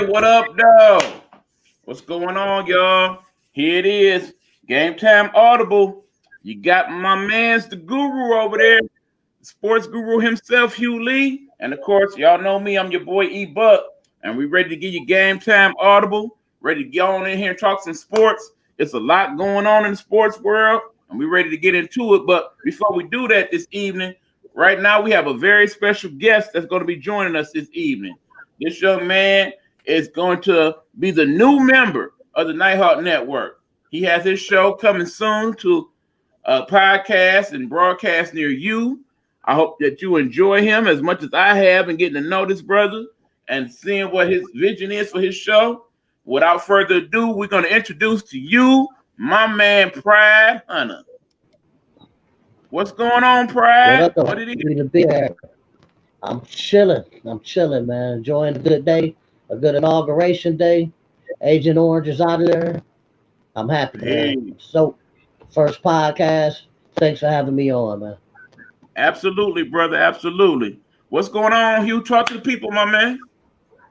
what up, though? What's going on, y'all? Here it is, GameTime Audible. You got my man's the guru over there, sports guru himself, Hugh Lee. And of course, y'all know me, I'm your boy E Buck. And we ready to give you GameTime Audible, ready to get on in here and talk some sports. It's a lot going on in the sports world, and we're ready to get into it. But before we do that this evening, right now we have a very special guest that's going to be joining us this evening. This young man is going to be the new member of the Nighthawk Network. He has his show coming soon to a podcast and broadcast near you. I hope that you enjoy him as much as I have in getting to know this brother and seeing what his vision is for his show. Without further ado, we're going to introduce to you my man Pride Hunter. What's going on, Pride? What it is? To be here. I'm chilling, man. Enjoying a good day, a good inauguration day. Agent Orange is out of there. I'm happy, man. So, first podcast. Thanks for having me on, man. Absolutely, brother. Absolutely. What's going on, Hugh? Talk to the people, my man.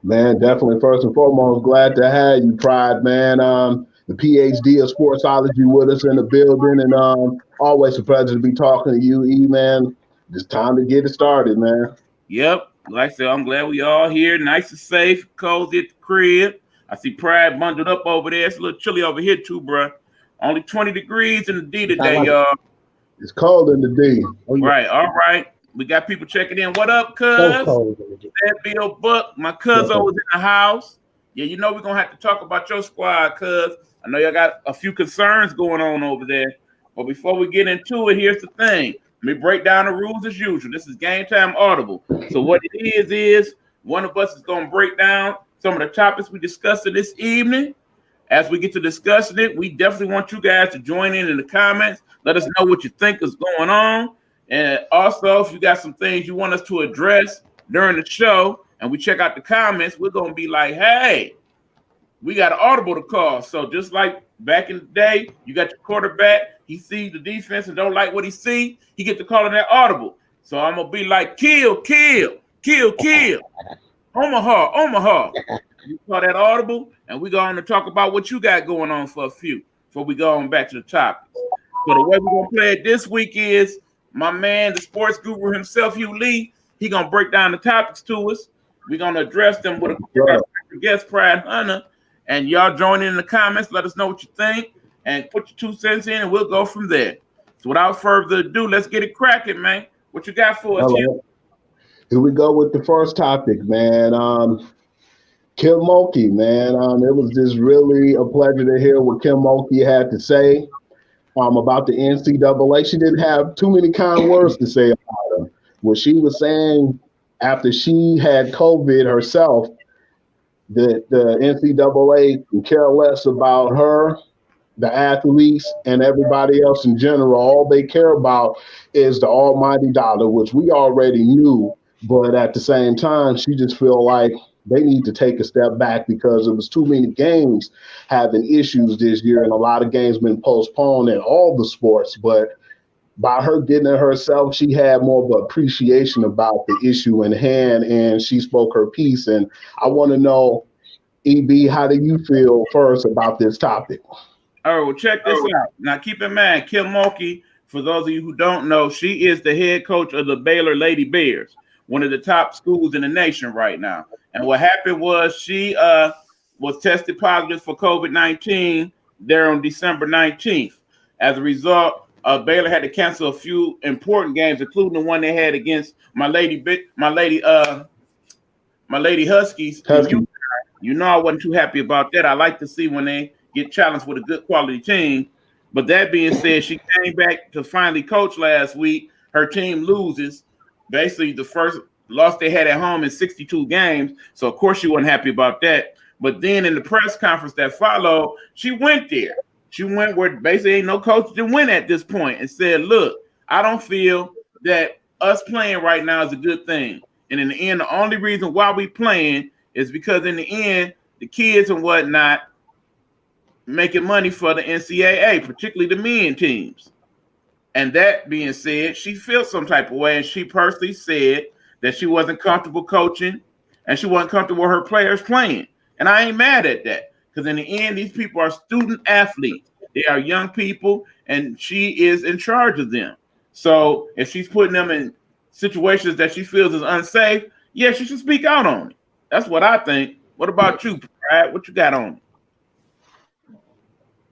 Man, definitely. First and foremost, glad to have you, Pride, man. The PhD of sportsology with us in the building, and always a pleasure to be talking to you, E, man. It's time to get it started, man. Yep. Like I said, I'm glad we all here. Nice and safe, cozy at the crib. I see Pride bundled up over there. It's a little chilly over here too, bro. Only 20 degrees in the D today, y'all. It's cold in the D. Right. All right. We got people checking in. What up, cuz? That Bill Buck, my cousin was in the house. Yeah, you know we're going to have to talk about your squad, cuz. I know y'all got a few concerns going on over there. But before we get into it, here's the thing. Let me break down the rules as usual. This is GameTime Audible. So what it is one of us is going to break down some of the topics we discussed this evening. As we get to discussing it, we definitely want you guys to join in the comments. Let us know what you think is going on. And also, if you got some things you want us to address during the show and we check out the comments, we're going to be like, hey, we got an audible to call. So just like back in the day, you got your quarterback, he sees the defense and don't like what he see, he get to call in that audible. So I'm going to be like, kill. Omaha. You call that audible, and we're going to talk about what you got going on for a few before we go on back to the topic. So the way we're going to play it this week is my man, the sports guru himself, Hugh Lee, he going to break down the topics to us. We're going to address them with a guest, Pride Hunter. And y'all join in the comments. Let us know what you think. And put your 2 cents in, and we'll go from there. So without further ado, let's get it cracking, man. What you got for us, Hugh? Here we go with the first topic, man. Kim Mulkey, man. It was just really a pleasure to hear what Kim Mulkey had to say about the NCAA. She didn't have too many kind words to say about him. What she was saying after she had COVID herself, the NCAA can care less about her, the athletes, and everybody else in general. All they care about is the almighty dollar, which we already knew. But at the same time, she just feel like they need to take a step back because it was too many games having issues this year, and a lot of games been postponed in all the sports. But by her getting it herself, she had more of an appreciation about the issue in hand, and she spoke her piece. And I want to know, EB, how do you feel first about this topic? All right, well, check this out. Now, keep in mind, Kim Mulkey, for those of you who don't know, she is the head coach of the Baylor Lady Bears, one of the top schools in the nation right now. And what happened was she was tested positive for COVID-19 there on December 19th. As a result, Baylor had to cancel a few important games, including the one they had against my lady Huskies. You know I wasn't too happy about that. I like to see when they get challenged with a good quality team. But that being said, she came back to finally coach last week. Her team loses. Basically, the first loss they had at home in 62 games. So, of course, she wasn't happy about that. But then in the press conference that followed, she went there. She went where basically ain't no coach to win at this point and said, look, I don't feel that us playing right now is a good thing. And in the end, the only reason why we playing is because in the end, the kids and whatnot making money for the NCAA, particularly the men teams. And that being said, she felt some type of way, and she personally said that she wasn't comfortable coaching and she wasn't comfortable with her players playing. And I ain't mad at that because in the end, these people are student athletes. They are young people, and she is in charge of them. So if she's putting them in situations that she feels is unsafe, yeah, she should speak out on it. That's what I think. What about you, Brad? What you got on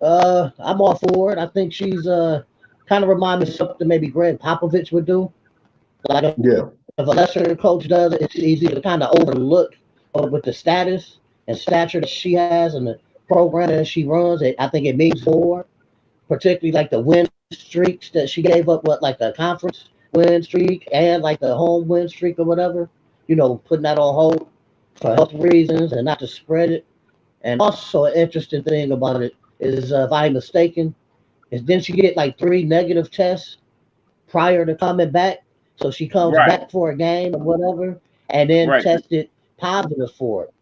it? I'm all for it. I think she's kind of remind me of something maybe Greg Popovich would do. Like Yeah. if a lesser coach does it, it's easy to kind of overlook with the status and stature that she has and the program that she runs. I think it means more, particularly like the win streaks that she gave up, what like the conference win streak and like the home win streak or whatever. Putting that on hold for health reasons and not to spread it. And also, an interesting thing about it is, if I'm mistaken, is then she get like 3 negative tests prior to coming back. So she comes Right, back for a game or whatever, and then right. tested positive for it.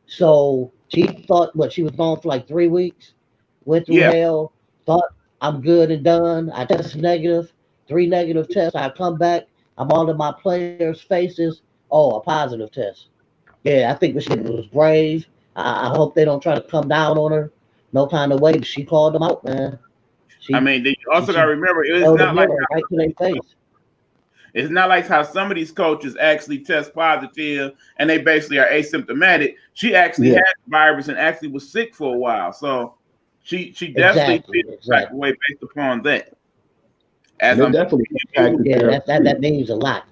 So she thought what she was gone for like 3 weeks, went through Yeah, hell, thought I'm good and done. I tested negative, 3 negative tests. I come back, I'm all in my players' faces. Oh, a positive test. Yeah, I think what she did was brave. I hope they don't try to come down on her no kind of way. But she called them out, man. I She mean, you she, also got to she remember held a mirror right to their face. it's not like how some of these coaches actually test positive and they basically are asymptomatic. She actually Yeah. had the virus and actually was sick for a while, so she definitely Exactly, feels the type of exactly. way based upon that. As And it I'm definitely you, impacted Yeah, their that means a lot.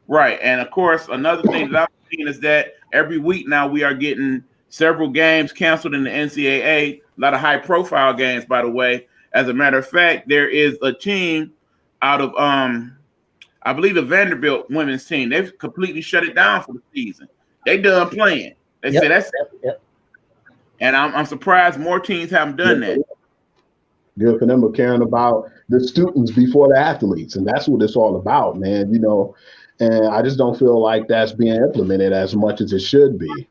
right, and of course, another thing that I'm seeing is that every week now we are getting several games canceled in the NCAA. A lot of high profile games, by the way. As a matter of fact, there is a team out of I believe the Vanderbilt women's team, they've completely shut it down for the season. They done playing. They Yep, said that's, yep. and I'm surprised more teams haven't done good, that. good for them for caring about the students before the athletes. And that's what it's all about, man. And I just don't feel like that's being implemented as much as it should be.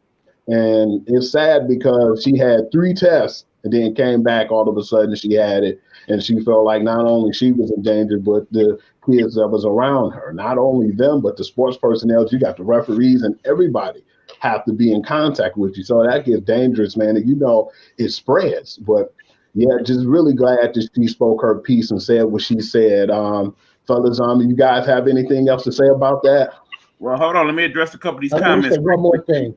And it's sad because she had 3 tests and then came back all of a sudden she had it. And she felt like not only she was in danger, but the kids that was around her. Not only them, but the sports personnel. You got the referees and everybody have to be in contact with you. So that gets dangerous, man. And it spreads. But yeah, just really glad that she spoke her piece and said what she said. Fellas, you guys have anything else to say about that? Well, hold on, let me address a couple of these Let me comments say real one more quickly. thing.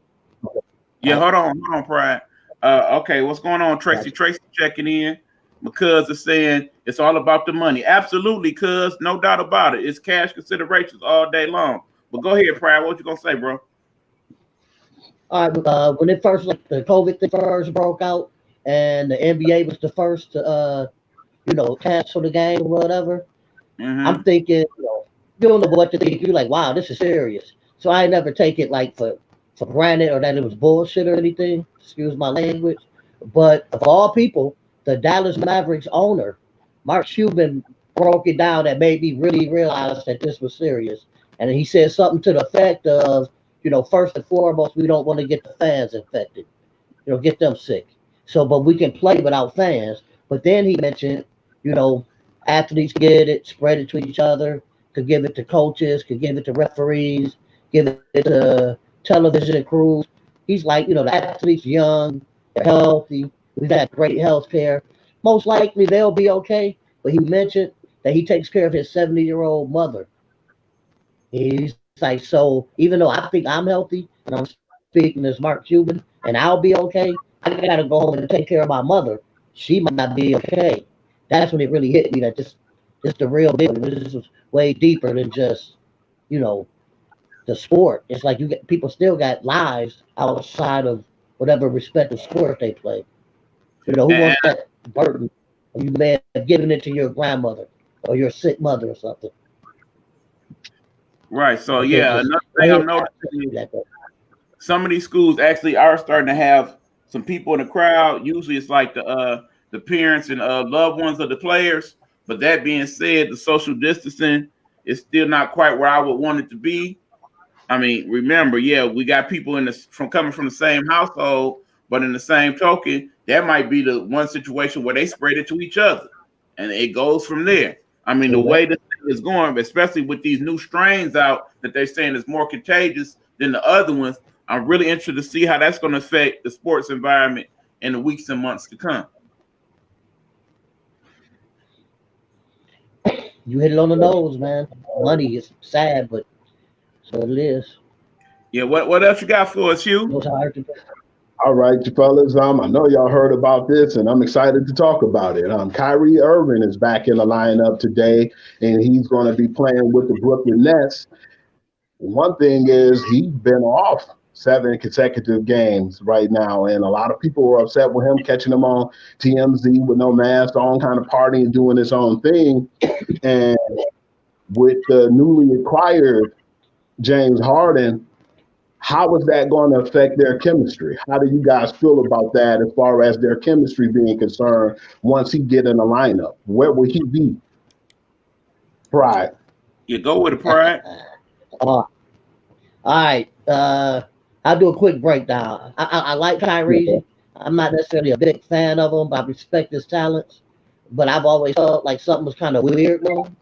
Yeah, I hold on, Pride. Okay, what's going on, Tracy? got you. Tracy checking in. Because is saying it's all about the money. Absolutely, cuz no doubt about it. It's cash considerations all day long. But go ahead, Pride. What you gonna say, bro? All right, when it first, like the COVID thing first broke out, and the NBA was the first to, cancel the game or whatever, I'm Mm-hmm. thinking, you don't know what to think. You're like, wow, this is serious. So I never take it like for granted or that it was bullshit or anything. Excuse my language. But of all people, the Dallas Mavericks owner, Mark Cuban, broke it down that made me really realize that this was serious. And he said something to the effect of, first and foremost, we don't want to get the fans infected, get them sick. So, but we can play without fans. But then he mentioned, you know, athletes get it, spread it to each other, could give it to coaches, could give it to referees, give it to television crews. He's like, the athletes young, they're healthy, we've had great health care. Most likely they'll be okay. But he mentioned that he takes care of his 70-year-old mother. He's like, so even though I think I'm healthy and I'm speaking as Mark Cuban and I'll be okay, I gotta go home and take care of my mother. She might not be okay. That's when it really hit me that this the real deal. This is way deeper than just, you know, the sport. It's like you get people still got lives outside of whatever respective sport they play. Who And, wants that burden of you may have given it to your grandmother or your sick mother or something? right. So But they yeah, just another go thing ahead I'm and noticing is that. some of these schools actually are starting to have some people in the crowd. Usually it's like the parents and loved ones of the players. But that being said, the social distancing is still not quite where I would want it to be. I mean, remember, yeah, we got people from coming from the same household, but in the same token, that might be the one situation where they spread it to each other, and it goes from there. I mean, the True way that. this thing is going, especially with these new strains out that they're saying is more contagious than the other ones, I'm really interested to see how that's going to affect the sports environment in the weeks and months to come. You hit it on the nose, man. Money is sad, but so it is. Yeah, what else you got for us, Hugh? It's hard to. All right, you fellas. I know y'all heard about this, and I'm excited to talk about it. Kyrie Irving is back in the lineup today, and he's going to be playing with the Brooklyn Nets. One thing is he's been off 7 consecutive games right now, and a lot of people were upset with him catching him on TMZ with no mask on, kind of partying, doing his own thing. And with the newly acquired James Harden, how is that going to affect their chemistry? How do you guys feel about that as far as their chemistry being concerned once he get in the lineup? Where will he be? Pride. You go with the Pride. All right. I'll do a quick breakdown. I like Kyrie. I'm not necessarily a big fan of him, but I respect his talents. But I've always felt like something was kind of weird with him,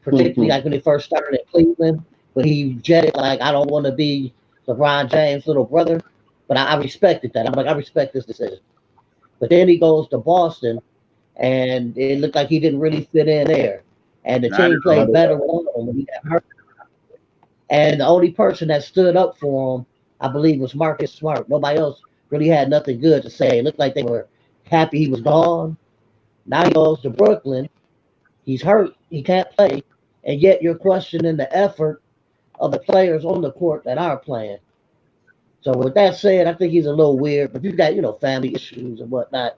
particularly like when he first started at Cleveland. But he jetted like, I don't want to be LeBron James' little brother. But I respected that. I'm like, I respect this decision. But then he goes to Boston, and it looked like he didn't really fit in there. And the Not team at played all. better without him when he got hurt. And the only person that stood up for him, I believe, was Marcus Smart. Nobody else really had nothing good to say. It looked like they were happy he was gone. Now he goes to Brooklyn. He's hurt. He can't play. And yet you're questioning the effort of the players on the court that are playing. So with that said, I think he's a little weird. But you've got, family issues and whatnot.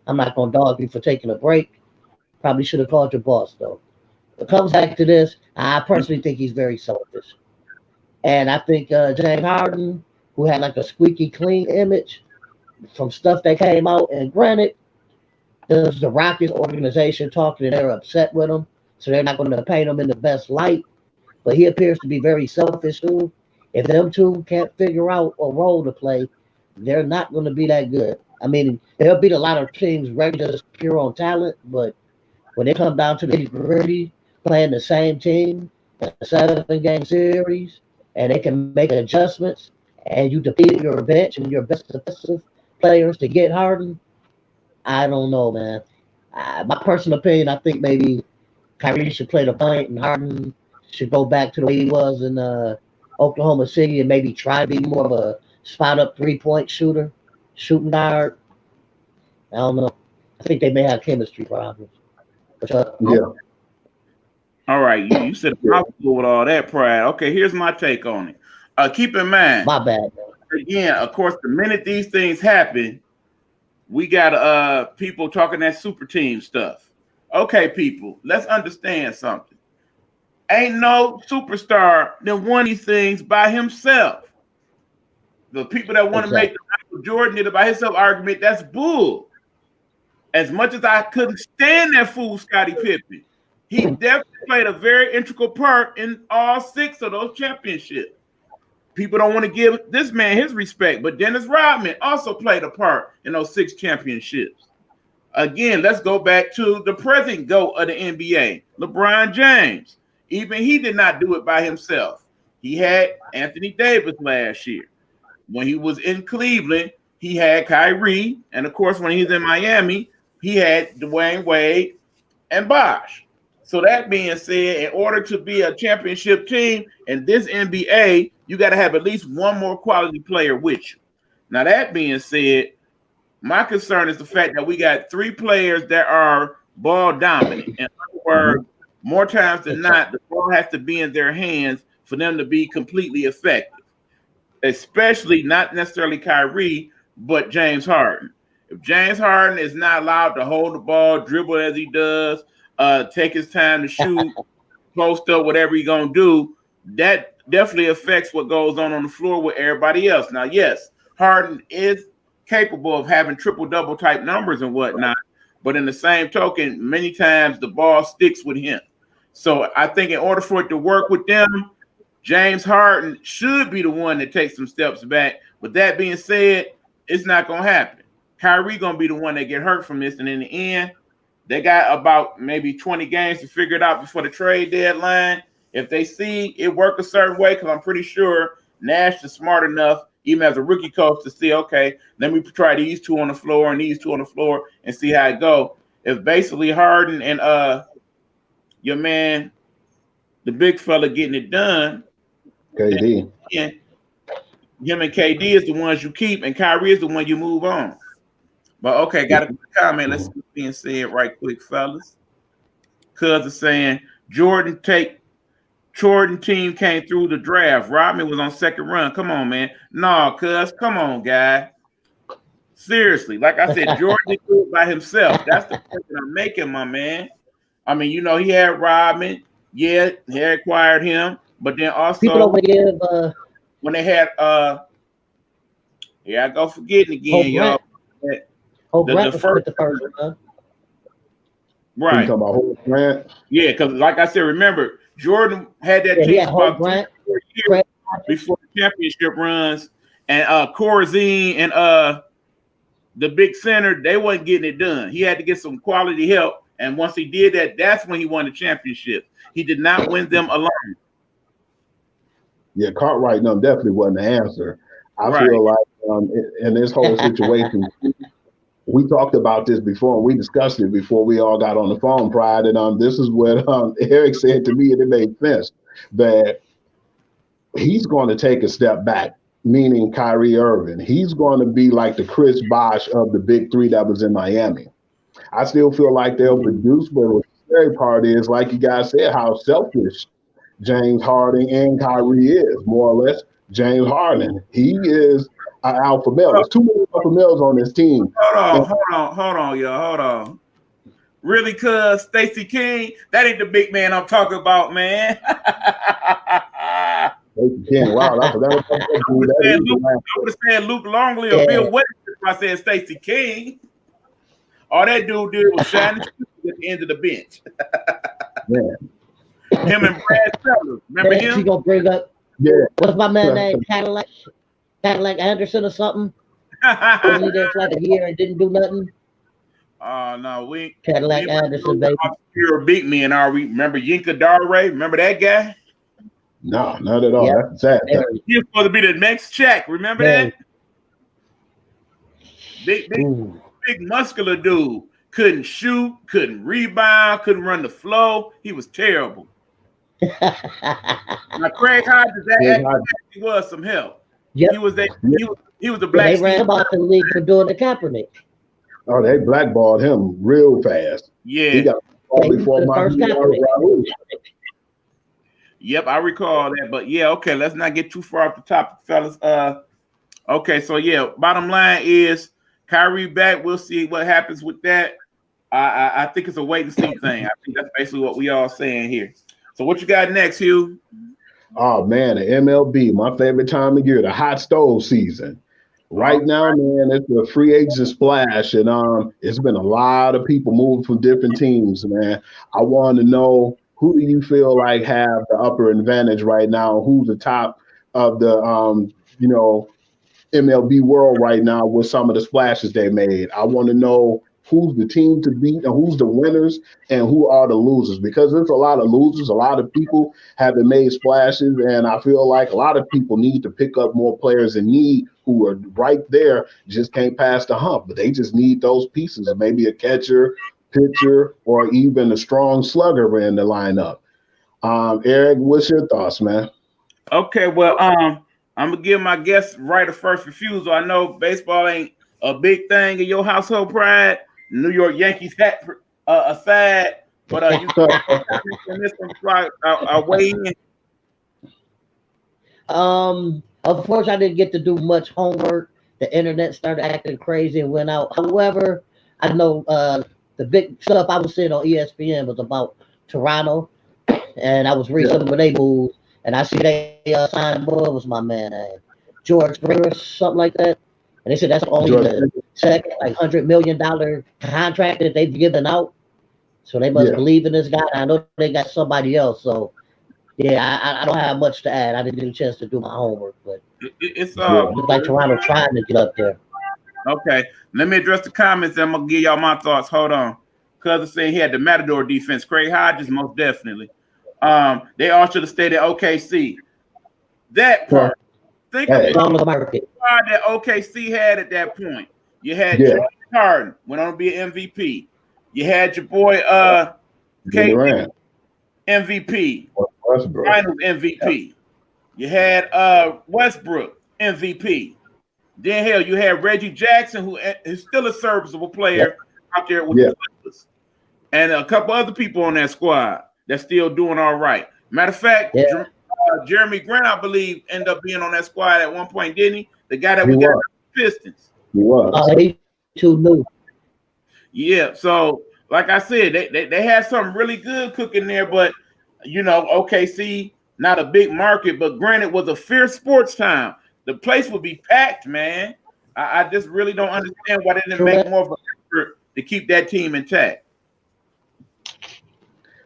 I'm not going to dog you for taking a break. Probably should have called your boss, though. It comes back to this. I personally think he's very selfish. And I think James Harden, who had like a squeaky clean image from stuff that came out, and granted, there's the Rockets organization talking and they're upset with him, so they're not going to paint him in the best light. But he appears to be very selfish too. If them two can't figure out a role to play, they're not going to be that good. I mean, they'll beat a lot of teams regular just pure on talent, but when they come down to the gritty, playing the same team, a 7 game series, and they can make adjustments, and you depleted your bench and your best defensive players to get Harden, I don't know, man. My personal opinion, I think maybe Kyrie should play the point, and Harden should go back to the way he was in Oklahoma City and maybe try to be more of a spot up 3-point shooter, shooting guard. I don't know. I think they may have chemistry problems. But, Yeah. All right, you said a mouthful with all that Pride. Okay, here's my take on it. Keep in mind, my bad, man. Again, of course, the minute these things happen, we got people talking that super team stuff. Okay, people, let's understand something. Ain't no superstar that won these things by himself. The people that want to make the Michael Jordan did it by himself argument, that's bull. As much as I couldn't stand that fool Scottie Pippen, he definitely played a very integral part in all 6 of those championships. People don't want to give this man his respect, but Dennis Rodman also played a part in those 6 championships. Again, let's go back to the present GOAT of the NBA, LeBron James. Even he did not do it by himself. He had Anthony Davis last year. When he was in Cleveland, he had Kyrie. And of course, when he was in Miami, he had Dwayne Wade and Bosh. So that being said, in order to be a championship team in this NBA, you got to have at least one more quality player with you. Now, that being said, my concern is the fact that we got 3 players that are ball dominant. In other words, more times than not, the ball has to be in their hands for them to be completely effective, especially not necessarily Kyrie, but James Harden. If James Harden is not allowed to hold the ball, dribble as he does, take his time to shoot, post up, whatever he's going to do, that definitely affects what goes on the floor with everybody else. Now, yes, Harden is capable of having triple-double type numbers and whatnot, but in the same token, many times the ball sticks with him. So I think in order for it to work with them, James Harden should be the one that takes some steps back. But that being said, it's not going to happen. Kyrie going to be the one that get hurt from this, and in the end, they got about maybe 20 games to figure it out before the trade deadline. If they see it work a certain way, because I'm pretty sure Nash is smart enough, even as a rookie coach, to see, okay, let me try these two on the floor and these two on the floor and see how it go. It's basically Harden and your man, the big fella, getting it done. KD. And him and KD is the ones you keep, and Kyrie is the one you move on. But okay, got a quick comment. Let's see what's being said right quick, fellas. Cuz is saying Jordan team came through the draft. Rodman was on second run. Come on, man. No, cuz, come on, guy. Seriously, like I said, Jordan did it by himself. That's the point that I'm making, my man. I mean, you know, he had Rodman. Yeah, he acquired him. But then also People don't give when they had here I go forgetting again, y'all. Grant The was first the first one. Right. Right. You talking about Horace Grant? Yeah, because like I said, remember, Jordan had that team Yeah, about 3 Grant, 4 years before the championship runs, and Corazine and the big center, they wasn't getting it done. He had to get some quality help, and once he did that, that's when he won the championship. He did not win them alone. Yeah, Cartwright no, definitely wasn't the answer. I Right. feel like in this whole situation, we talked about this before, and we discussed it before we all got on the phone, Pride, and this is what Eric said to me, and it made sense, that he's going to take a step back, meaning Kyrie Irving. He's going to be like the Chris Bosh of the big three that was in Miami. I still feel like they'll produce, but the scary part is, like you guys said, how selfish James Harden and Kyrie is, more or less. James Harden, he is an alpha male. There's too many alpha males on this team. Hold on, y'all. Hold on. Really, cuz Stacey King, that ain't the big man I'm talking about, man. Stacey King, wow, I forgot about that dude. I would have said Luke Longley or Bill West if I said Stacey King. All that dude did was shine his shoes at the end of the bench. Him and Brad Sellers. Remember him? She gonna bring up what's my man name? Cadillac Anderson or something? Was he there for like a year and didn't do nothing? No, we Cadillac Anderson, baby. You're a big man, are we? Remember Yinka Dare? Remember that guy? No, not at all. Yep. That's sad. He was supposed to be the next check. Remember that? Big muscular dude. Couldn't shoot, couldn't rebound, couldn't run the flow. He was terrible. Now Craig Hodges, that was some help. Yep. He was the black. They ran about the league for doing the Kaepernick. Oh, they blackballed him real fast. Yeah. He got before my Raul. Yep, I recall that. But yeah, okay, let's not get too far off the topic, fellas. Okay, so yeah, bottom line is Kyrie back. We'll see what happens with that. I think it's a wait and see thing. I think that's basically what we all saying here. So what you got next, Hugh? Oh man, the MLB, my favorite time of year, the hot stove season. Right now, man, it's a free agent splash, and it's been a lot of people moving from different teams, man. I want to know, who do you feel like have the upper advantage right now? Who's the top of the MLB world right now with some of the splashes they made? I want to know who's the team to beat and who's the winners and who are the losers, because there's a lot of losers. A lot of people haven't made splashes, and I feel like a lot of people need to pick up more players in need who are right there, just can't pass the hump, but they just need those pieces, and maybe a catcher, pitcher, or even a strong slugger in the lineup. Eric, what's your thoughts, man? Okay, well, I'm gonna give my guest right of first refusal. I know baseball ain't a big thing in your household, Pride. New York Yankees hat aside, but you can this one weigh in. Of course, I didn't get to do much homework. The internet started acting crazy and went out. However, I know the big stuff I was seeing on ESPN was about Toronto, and I was reading some of their moves, and I see they signed, what was my man name? George Springer, something like that. And they said that's only the second, like $100 million contract that they've given out. So they must believe in this guy. I know they got somebody else. So yeah, I don't have much to add. I didn't get a chance to do my homework, but it's like Toronto trying to get up there. Okay, let me address the comments. I'm gonna give y'all my thoughts. Hold on, cuz saying he had the Matador defense. Craig Hodges, most definitely. They all should have stayed at OKC. That part. Think Hey, about on the market. the squad that OKC had at that point. You had yeah, James Harden went on to be an MVP. You had your boy KD Durant, MVP, Westbrook. Finals MVP. You had Westbrook MVP. Then hell, you had Reggie Jackson, who is still a serviceable Yeah, player out there with the yeah, Clippers, and a couple other people on that squad that's still doing all right. Matter of fact, Yeah. Jeremy Grant, I believe, ended up being on that squad at one point, didn't he? The guy that he we got was. the Pistons. He was. He too new. Yeah. So, like I said, they had something really good cooking there, but OKC, not a big market, but granted, was a fierce sports time. The place would be packed, man. I just really don't understand why they didn't True make that. more of an effort to keep that team intact.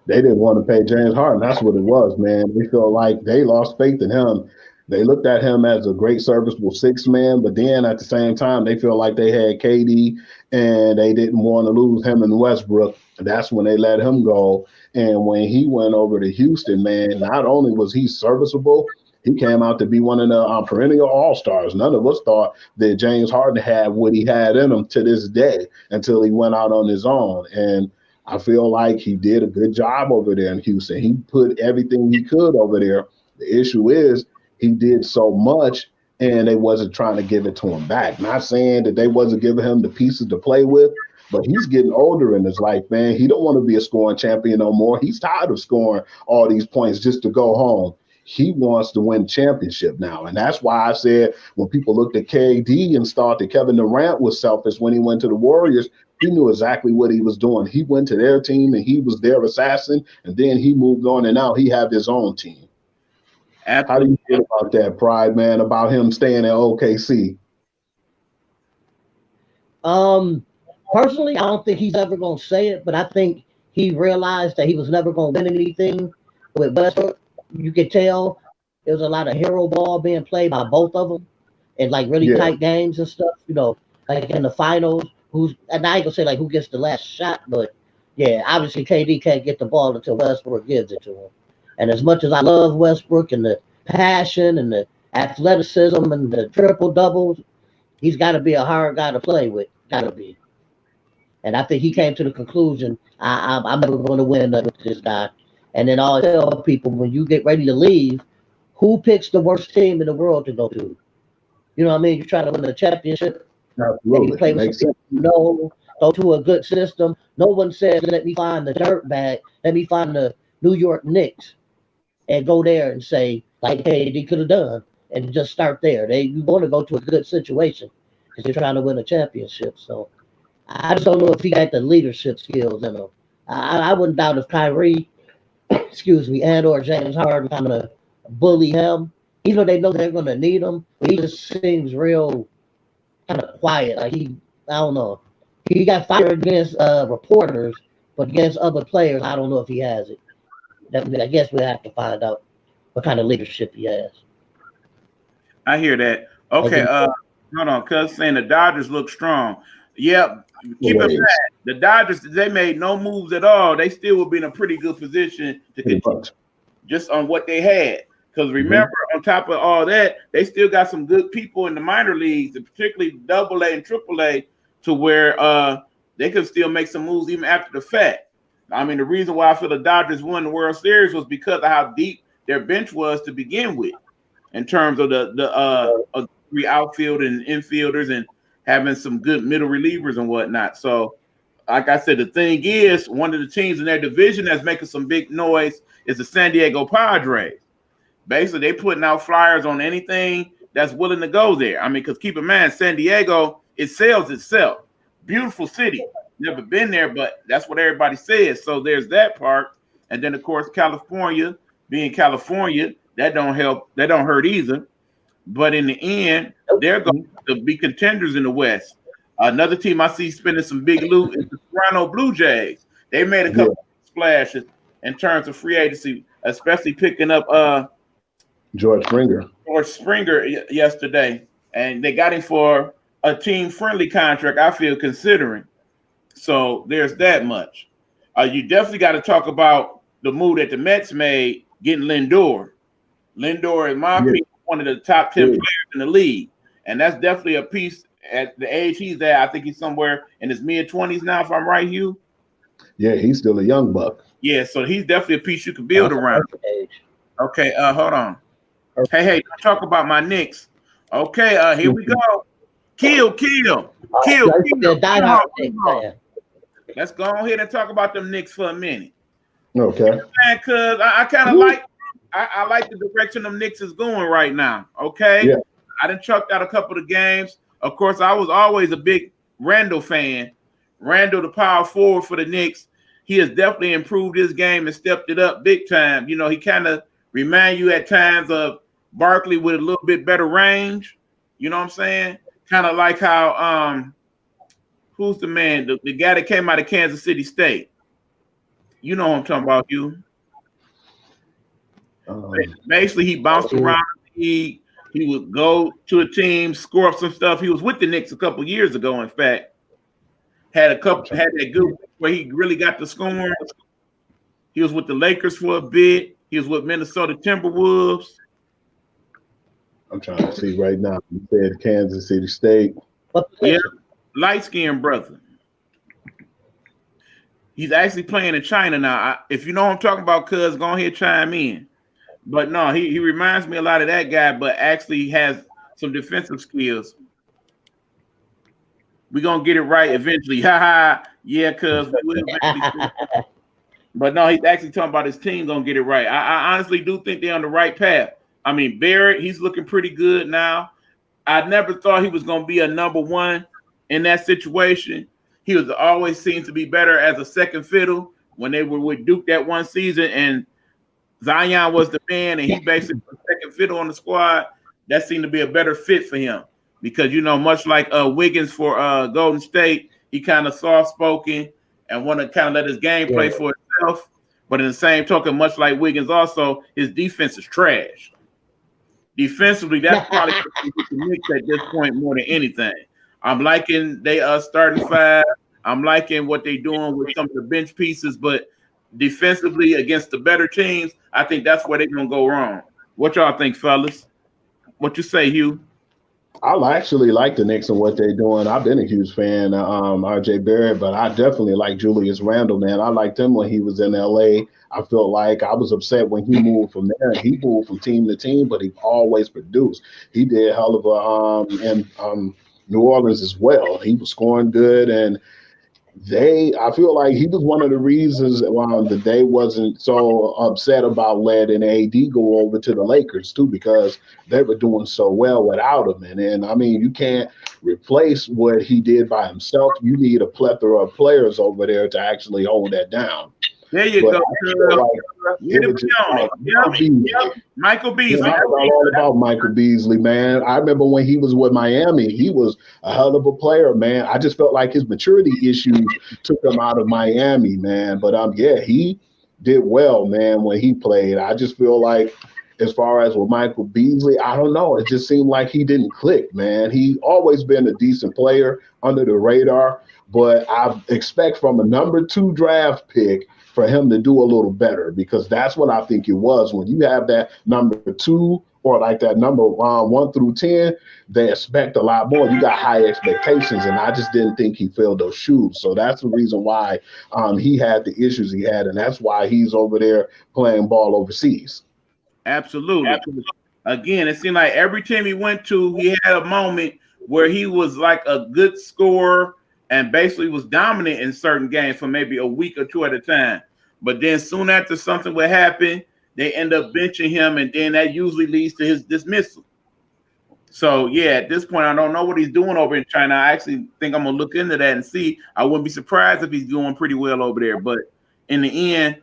They didn't want to pay James Harden. That's what it was, man. They feel like they lost faith in him. They looked at him as a great serviceable six man, but then at the same time, they feel like they had KD and they didn't want to lose him in Westbrook. That's when they let him go. And when he went over to Houston, man, not only was he serviceable, he came out to be one of the perennial all stars. None of us thought that James Harden had what he had in him to this day until he went out on his own. And I feel like he did a good job over there in Houston. He put everything he could over there. The issue is he did so much and they wasn't trying to give it to him back. Not saying that they wasn't giving him the pieces to play with, but he's getting older in his life, man. He don't want to be a scoring champion no more. He's tired of scoring all these points just to go home. He wants to win championship now. And that's why I said when people looked at KD and thought that Kevin Durant was selfish when he went to the Warriors, he knew exactly what he was doing. He went to their team and he was their assassin, and then he moved on and now he have his own team. How do Absolutely. you feel about that, Pride, man, about him staying at OKC? Um, Personally, I don't think he's ever gonna say it, but I think he realized that he was never gonna win anything with Westbrook. You could tell there was a lot of hero ball being played by both of them in like really Yeah, tight games and stuff. Like in the finals, who's and I ain't gonna say like who gets the last shot, but yeah, obviously KD can't get the ball until Westbrook gives it to him. And as much as I love Westbrook and the passion and the athleticism and the triple doubles, he's got to be a hard guy to play with. Got to be. And I think he came to the conclusion, I'm never going to win with this guy. And then I'll tell people when you get ready to leave, who picks the worst team in the world to go to? You know what I mean? You're trying to win a championship and you absolutely. play with some Makes sense. people you know, go to a good system. No one says, let me find the dirt bag, let me find the New York Knicks and go there and say, like, hey, they could have done, and just start there. You want to go to a good situation because you're trying to win a championship. So I just don't know if he got the leadership skills in him. I wouldn't doubt if Kyrie, excuse me, and or James Harden kind of bully him, even though they know they're going to need him. But he just seems real kind of quiet. Like I don't know. He got fired against reporters, but against other players, I don't know if he has it. I guess we'll have to find out what kind of leadership he has. I hear that. Okay, Like, hold on, cuz saying the Dodgers look strong. Yep. Keep in mind, Always, the Dodgers, they made no moves at all. They still would be in a pretty good position to pretty continue much. just on what they had. Because Hmm. remember, on top of all that, they still got some good people in the minor leagues, and particularly Double A and Triple A, to where they could still make some moves even after the fact. I mean, the reason why I feel the Dodgers won the World Series was because of how deep their bench was to begin with, in terms of the three outfield and infielders and having some good middle relievers and whatnot. So, like I said, the thing is, one of the teams in their division that's making some big noise is the San Diego Padres. Basically, they putting out flyers on anything that's willing to go there. I mean, because keep in mind, San Diego, it sells itself. Beautiful city. Never been there, but that's what everybody says. So there's that part. And then, of course, California, being California, that don't help. That don't hurt either. But in the end, they're going to be contenders in the West. Another team I see spending some big loot is the Toronto Blue Jays. They made a Yeah, couple of splashes in terms of free agency, especially picking up George Springer. George Springer yesterday, and they got him for a team-friendly contract. I feel considering. So there's that much. You definitely got to talk about the move that the Mets made getting Lindor. Lindor, in my Yeah, opinion, one of the top 10 players in the league. And that's definitely a piece at the age he's at. I think he's somewhere in his mid-20s now, if I'm right, Hugh. Yeah, he's still a young buck. Yeah, so he's definitely a piece you can build around. Okay, hold on. Hey, don't talk about my Knicks. Okay, here we go. Kill. Let's go ahead and talk about them Knicks for a minute. Okay. Because I kind of like I like the direction them Knicks is going right now. Okay. Yeah. I done chucked out a couple of games. Of course, I was always a big Randall fan. Randall, the power forward for the Knicks. He has definitely improved his game and stepped it up big time. You know, he kind of remind you at times of Barkley with a little bit better range. You know what I'm saying? Kind of like how who's the man? The guy that came out of Kansas City State. You know what I'm talking about, you. Basically, he bounced around the league. He would go to a team, score up some stuff. He was with the Knicks a couple years ago, in fact. Had that good where he really got the scoring. He was with the Lakers for a bit. He was with Minnesota Timberwolves. I'm trying to see right now. You said Kansas City State. Yeah, light-skinned brother. He's actually playing in China now. If you know what I'm talking about, cuz, go ahead, chime in. But no, he reminds me a lot of that guy, but actually has some defensive skills. We're going to get it right eventually. Ha. Yeah, cuz we will eventually. But no, he's actually talking about his team going to get it right. I honestly do think they're on the right path. I mean, Barrett, he's looking pretty good now. I never thought he was going to be a number one in that situation. He was always seems to be better as a second fiddle when they were with Duke that one season, and Zion was the man, and he basically was second fiddle on the squad. That seemed to be a better fit for him because, you know, much like Wiggins for Golden State, he kind of soft-spoken and want to kind of let his game play for itself. But in the same token, much like Wiggins also, his defense is trash. Defensively, that's probably what the Knicks at this point more than anything. I'm liking they starting five. I'm liking what they're doing with some of the bench pieces, but defensively against the better teams, I think that's where they're gonna go wrong. What y'all think, fellas? What you say, Hugh? I actually like the Knicks and what they're doing. I've been a huge fan of R.J. Barrett, but I definitely like Julius Randle, man. I liked him when he was in L.A. I felt like I was upset when he moved from there. He moved from team to team, but he always produced. He did hell of a in New Orleans as well. He was scoring good, and I feel like he was one of the reasons that they wasn't so upset about letting AD go over to the Lakers too, because they were doing so well without him. And I mean, you can't replace what he did by himself. You need a plethora of players over there to actually hold that down. There you go. Michael Beasley. I forgot all about Michael Beasley, man. I remember when he was with Miami, he was a hell of a player, man. I just felt like his maturity issues took him out of Miami, man. But yeah, he did well, man, when he played. I just feel like as far as with Michael Beasley, I don't know. It just seemed like he didn't click, man. He always been a decent player under the radar, but I expect from a number 2 draft pick for him to do a little better, because that's what I think it was. When you have that number 2 or like that number 1 through 10, they expect a lot more. You got high expectations, and I just didn't think he filled those shoes. So that's the reason why he had the issues he had, and that's why he's over there playing ball overseas. Absolutely. Again, it seemed like every team he went to, he had a moment where he was like a good scorer and basically was dominant in certain games for maybe a week or 2 at a time. But then soon after something would happen, they end up benching him, and then that usually leads to his dismissal. So, yeah, at this point, I don't know what he's doing over in China. I actually think I'm going to look into that and see. I wouldn't be surprised if he's doing pretty well over there. But in the end,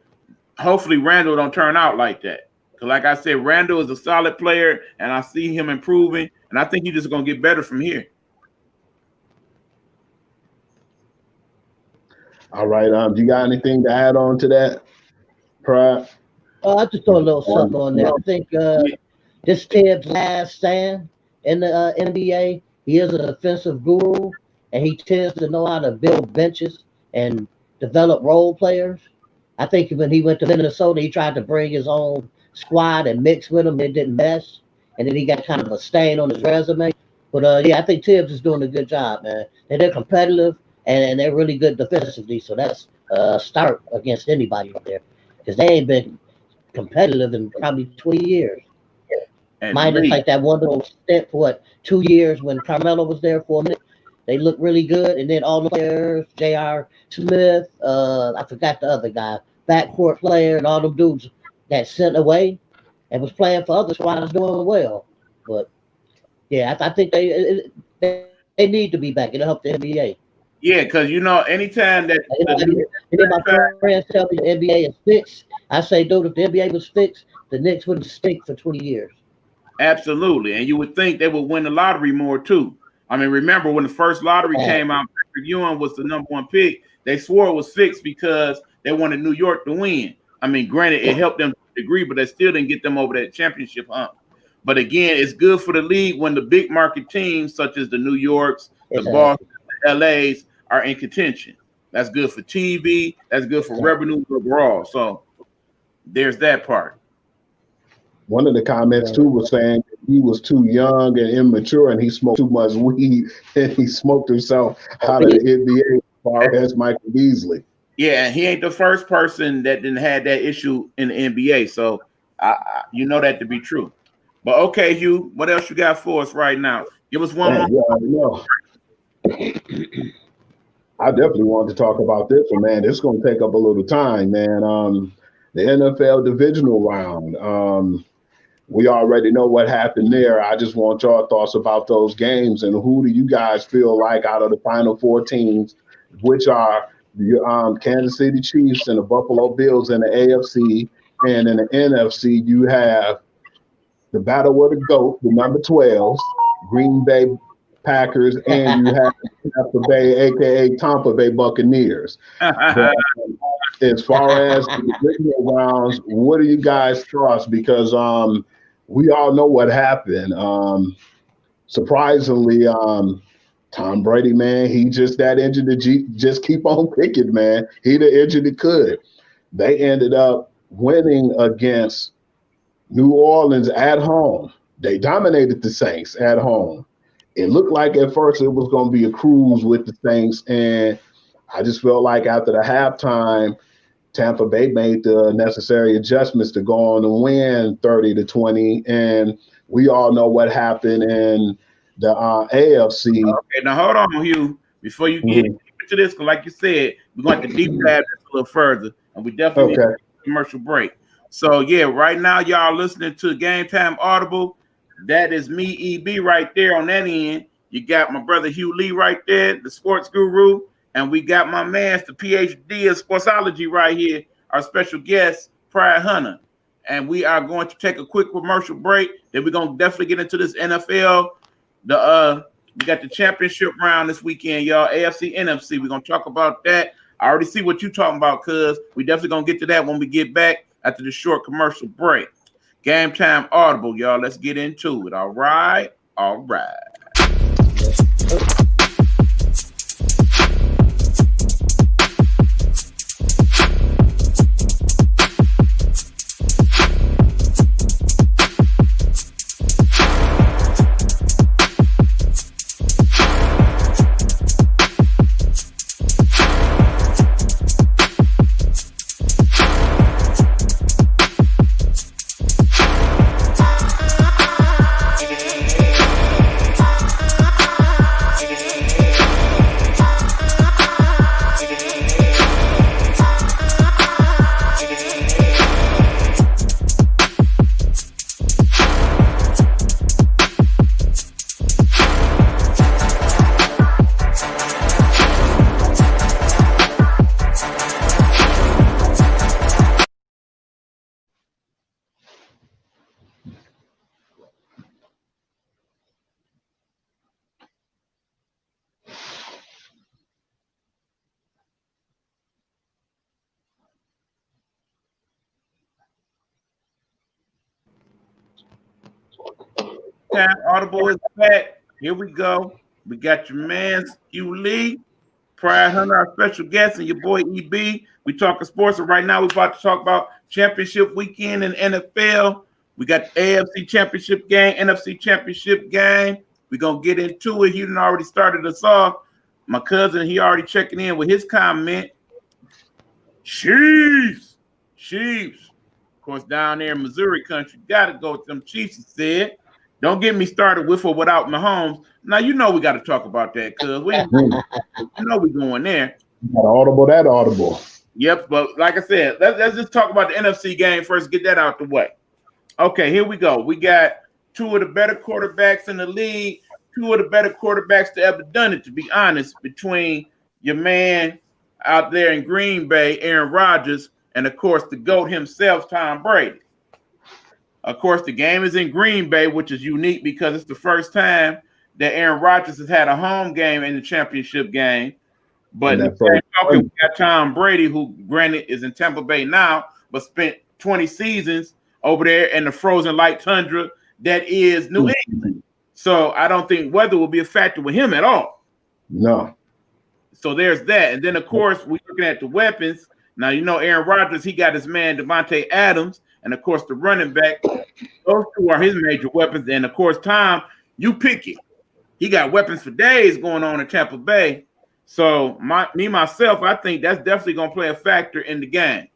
hopefully Randall don't turn out like that. Because like I said, Randall is a solid player, and I see him improving, and I think he's just going to get better from here. All right. You got anything to add on to that, Pride? I just throw a little something on there. I think this Ted's last stand in the NBA. He is an offensive guru, and he tends to know how to build benches and develop role players. I think when he went to Minnesota, he tried to bring his own squad and mix with them. It didn't mesh. and then he got kind of a stain on his resume. But yeah, I think Tibbs is doing a good job, man. And they're competitive and they're really good defensively. So that's a start against anybody up there because they ain't been competitive in probably 20 years. At Minus least. like that one little stint for what 2 years when Carmelo was there for a minute. They looked really good, and then all the players, J.R. Smith, I forgot the other guy, backcourt player, and all them dudes that sent away and was playing for other squads doing well. But yeah, I think they need to be back. It'll help the NBA. Yeah, because anytime that the new And then my friends tell me the NBA is fixed. I say, dude, if the NBA was fixed, the Knicks wouldn't stink for 20 years. absolutely, and you would think they would win the lottery more too. I mean, remember when the first lottery Uh, came out, Patrick Ewing was the number one pick. They swore it was fixed because they wanted New York to win. I mean, granted, it helped them to a degree, but they still didn't get them over that championship hump. But again, it's good for the league when the big market teams such as the New Yorks, the exactly. Boston, the LAs are in contention. That's good for TV. That's good for Exactly. revenue overall. So there's that part. One of the comments too Exactly. was saying he was too young and immature, and he smoked too much weed, and he smoked himself out of the NBA as far as Michael Beasley. Yeah, and he ain't the first person that didn't have that issue in the NBA. So you know that to be true. But okay, Hugh, what else you got for us right now? Give us one more. Man, yeah, I know. I definitely want to talk about this one, man. It's going to take up a little time, man. The NFL divisional round. We already know what happened there. I just want your thoughts about those games and who do you guys feel like out of the final four teams, which are the Kansas City Chiefs and the Buffalo Bills in the AFC, and in the NFC you have the battle of the GOAT, the number 12, Green Bay Packers, and you have Tampa Bay, aka Tampa Bay Buccaneers. But as far as the divisional rounds, what do you guys trust? Because we all know what happened. Surprisingly, Tom Brady, man, he just that engine to just keep on picking, man. He the engine that could. They ended up winning against New Orleans at home. They dominated the Saints at home. It looked like at first it was going to be a cruise with the Saints, and I just felt like after the halftime, Tampa Bay made the necessary adjustments to go on and win 30-20, and we all know what happened in the AFC. Okay, now hold on, Hugh. Before you get Mhm. into this, 'cause like you said, we're going to deep dive this a little further, and we definitely need Okay. a commercial break. So yeah, right now y'all listening to Game Time Audible. That is me, EB, right there on that end. You got my brother Hugh Lee right there, the sports guru, and we got my man, the PhD of sportsology right here, our special guest, Pride Hunter. And we are going to take a quick commercial break. Then we're gonna definitely get into this NFL. We got the championship round this weekend, y'all. AFC, NFC. We're gonna talk about that. I already see what you're talking about, cuz we definitely gonna get to that when we get back after the short commercial break. Game Time Audible, y'all. Let's get into it. All right. All right. Time Audible is back. Here we go. We got your man, Hugh Lee, Pride Hunter, our special guest, and your boy EB. We talking sports, and right now we're about to talk about championship weekend in NFL. We got the AFC Championship game, NFC Championship game. We're going to get into it. Houston already started us off. My cousin, he already checking in with his comment. Chiefs. Of course, down there in Missouri country, got to go with them Chiefs, he said. Don't get me started with or without Mahomes. Now, you know we got to talk about that, cuz we going there. That audible. Yep, but like I said, let's just talk about the NFC game first, get that out the way. Okay, here we go. We got two of the better quarterbacks in the league, two of the better quarterbacks to ever done it, to be honest, between your man out there in Green Bay, Aaron Rodgers, and of course the GOAT himself, Tom Brady. Of course, the game is in Green Bay, which is unique because it's the first time that Aaron Rodgers has had a home game in the championship game. But we got Tom Brady, who granted is in Tampa Bay now, but spent 20 seasons over there in the frozen light tundra that is New England. So I don't think weather will be a factor with him at all. No. So there's that. And then, of course, we're looking at the weapons. Now, you know, Aaron Rodgers, he got his man Devontae Adams, and, of course, the running back. Those two are his major weapons. And, of course, Tom, you pick it. He got weapons for days going on in Tampa Bay. So myself, I think that's definitely going to play a factor in the game.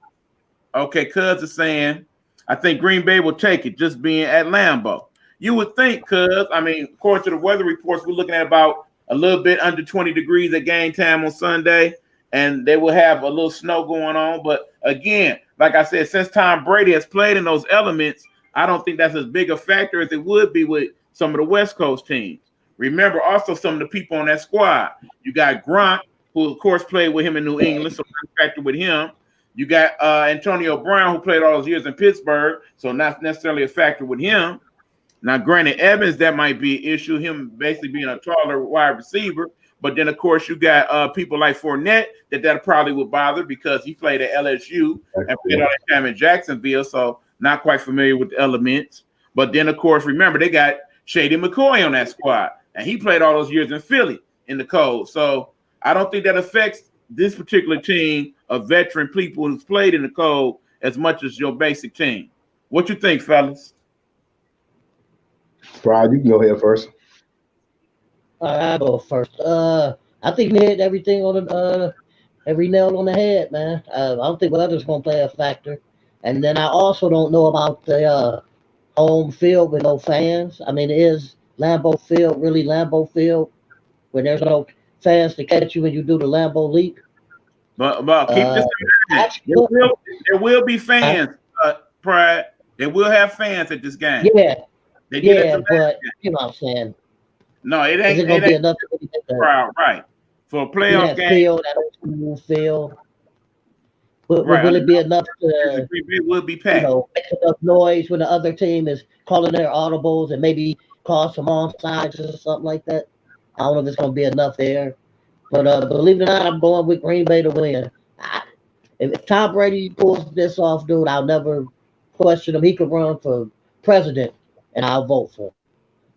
Okay, Cuz is saying, I think Green Bay will take it, just being at Lambeau. You would think, Cuz, I mean, according to the weather reports, we're looking at about a little bit under 20 degrees at game time on Sunday, and they will have a little snow going on. But again, like I said, since Tom Brady has played in those elements, I don't think that's as big a factor as it would be with some of the West Coast teams. Remember also some of the people on that squad. You got Gronk, who of course played with him in New England, so not a factor with him. You got Antonio Brown, who played all those years in Pittsburgh, so not necessarily a factor with him. Now, granted, Evans, that might be an issue, him basically being a taller wide receiver. But then, of course, you got people like Fournette that probably would bother because he played at LSU and played all that time in Jacksonville, so not quite familiar with the elements. But then, of course, remember, they got Shady McCoy on that squad, and he played all those years in Philly in the cold. So I don't think that affects this particular team of veteran people who's played in the cold as much as your basic team. What you think, fellas? Brad, you can go ahead first. I'll go first. I think we hit everything on every nail on the head, man. I don't think weather's gonna play a factor. And then I also don't know about the home field with no fans. I mean, is Lambeau Field really Lambeau Field when there's no fans to catch you when you do the Lambeau leap? But keep this in mind. There will be fans, Pride. They will have fans at this game. Yeah. But you know what I'm saying. No, it ain't. Is it gonna be enough to get the crowd, right? For a playoff game. Field, that old field. Will it be enough to it will be packed? Make enough noise when the other team is calling their audibles and maybe cause some onsides or something like that? I don't know if it's gonna be enough there. But believe it or not, I'm going with Green Bay to win. If Tom Brady pulls this off, dude, I'll never question him. He could run for president, and I'll vote for him.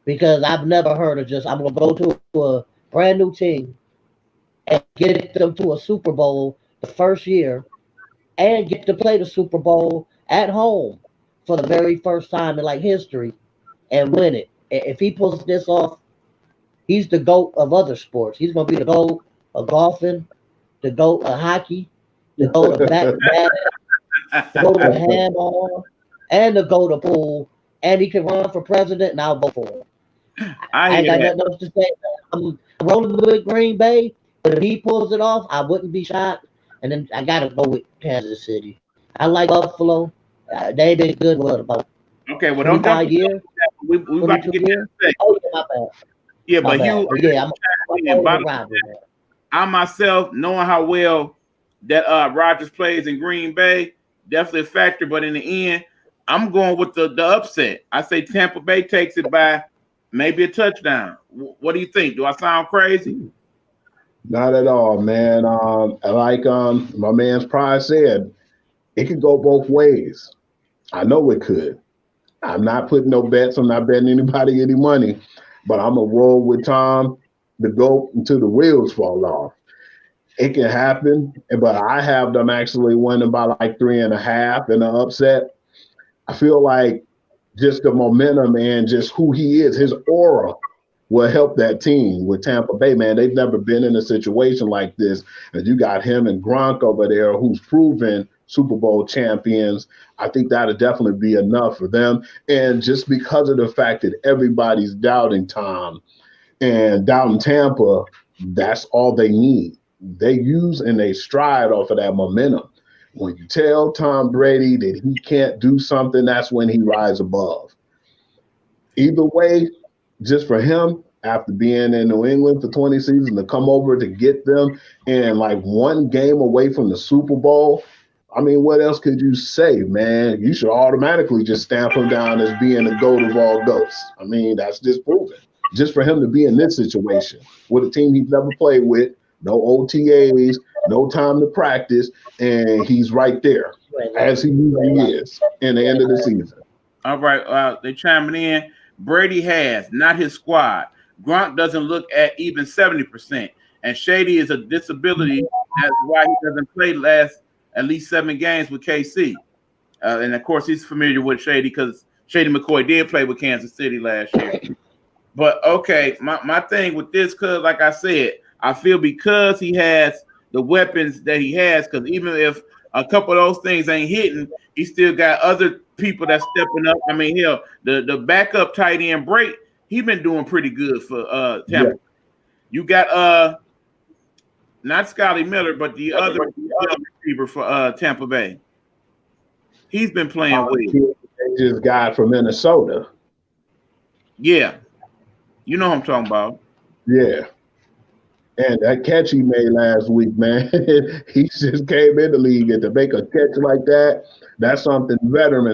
Because I've never heard of I'm going to go to a brand new team and get them to a Super Bowl the first year and get to play the Super Bowl at home for the very first time in like history and win it. If he pulls this off, he's the GOAT of other sports. He's going to be the GOAT of golfing, the GOAT of hockey, the GOAT of basketball, the GOAT of handball, and the GOAT of pool. And he can run for president, and I'll vote for him. I ain't got nothing else to say. I'm rolling with Green Bay, but if he pulls it off, I wouldn't be shocked. And then I got to go with Kansas City. I like Buffalo. They've been good. What about? Okay, well, don't jump. We about to get there. Oh, yeah, my bad. Yeah, but Hugh, I myself, knowing how well that Rodgers plays in Green Bay, definitely a factor. But in the end, I'm going with the upset. I say Tampa Bay takes it by maybe a touchdown. What do you think? Do I sound crazy? Not at all, man. Like my man's Pride said, it could go both ways. I know it could. I'm not putting no bets. I'm not betting anybody any money, but I'm going to roll with Tom to go until the wheels fall off. It can happen, but I have them actually winning by like 3.5 in the upset. I feel like just the momentum and just who he is, his aura will help that team with Tampa Bay, man. They've never been in a situation like this. And you got him and Gronk over there who's proven Super Bowl champions. I think that'll definitely be enough for them. And just because of the fact that everybody's doubting Tom and doubting Tampa, that's all they need. They use and they stride off of that momentum. When you tell Tom Brady that he can't do something, that's when he rises above. Either way, just for him, after being in New England for 20 seasons, to come over to get them and like one game away from the Super Bowl, I mean, what else could you say, man? You should automatically just stamp him down as being the GOAT of all GOATs. I mean, that's just proven. Just for him to be in this situation with a team he's never played with, no OTAs, no time to practice, and he's right there as he usually is in the end of the season. All right, they chiming in. Brady has, not his squad. Gronk doesn't look at even 70%. And Shady is a disability. That's why he doesn't play last at least 7 games with KC. And of course, he's familiar with Shady because Shady McCoy did play with Kansas City last year. But okay, my thing with this, cuz like I said, I feel because he has the weapons that he has, because even if a couple of those things ain't hitting, he still got other people that's stepping up. I mean, hell, the backup tight end break, he been doing pretty good for Tampa. Yeah. You got not Scotty Miller, but the other receiver for Tampa Bay. He's been playing well. They just got from Minnesota. Yeah. You know what I'm talking about. Yeah. And that catch he made last week, man, he just came in the league, and to make a catch like that, that's something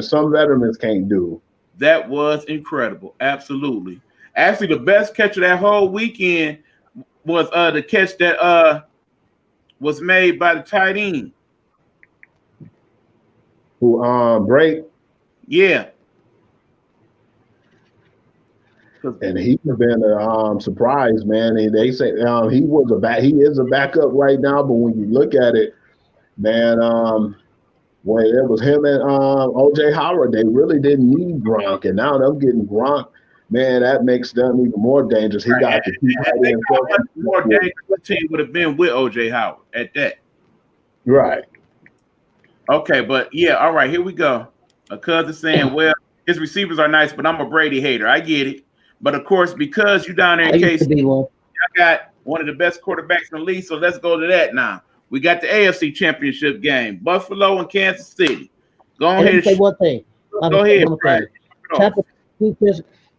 some veterans can't do. That was incredible. Absolutely. Actually, the best catch of that whole weekend was the catch that was made by the tight end. Who break? Yeah. And he's been a surprise, man. And they say he is a backup right now, but when you look at it, man, when it was him and OJ Howard, they really didn't need Gronk, and now them getting Gronk, man, that makes them even more dangerous. He got the more dangerous the team would have been with OJ Howard at that. Right. Okay, but yeah, all right, here we go. A cousin saying, well, his receivers are nice, but I'm a Brady hater. I get it. But of course, because you down there in case I got one of the best quarterbacks in the league, so let's go to that now. We got the AFC Championship game, Buffalo and Kansas City. Go ahead. Let me say one thing. Go ahead. Right.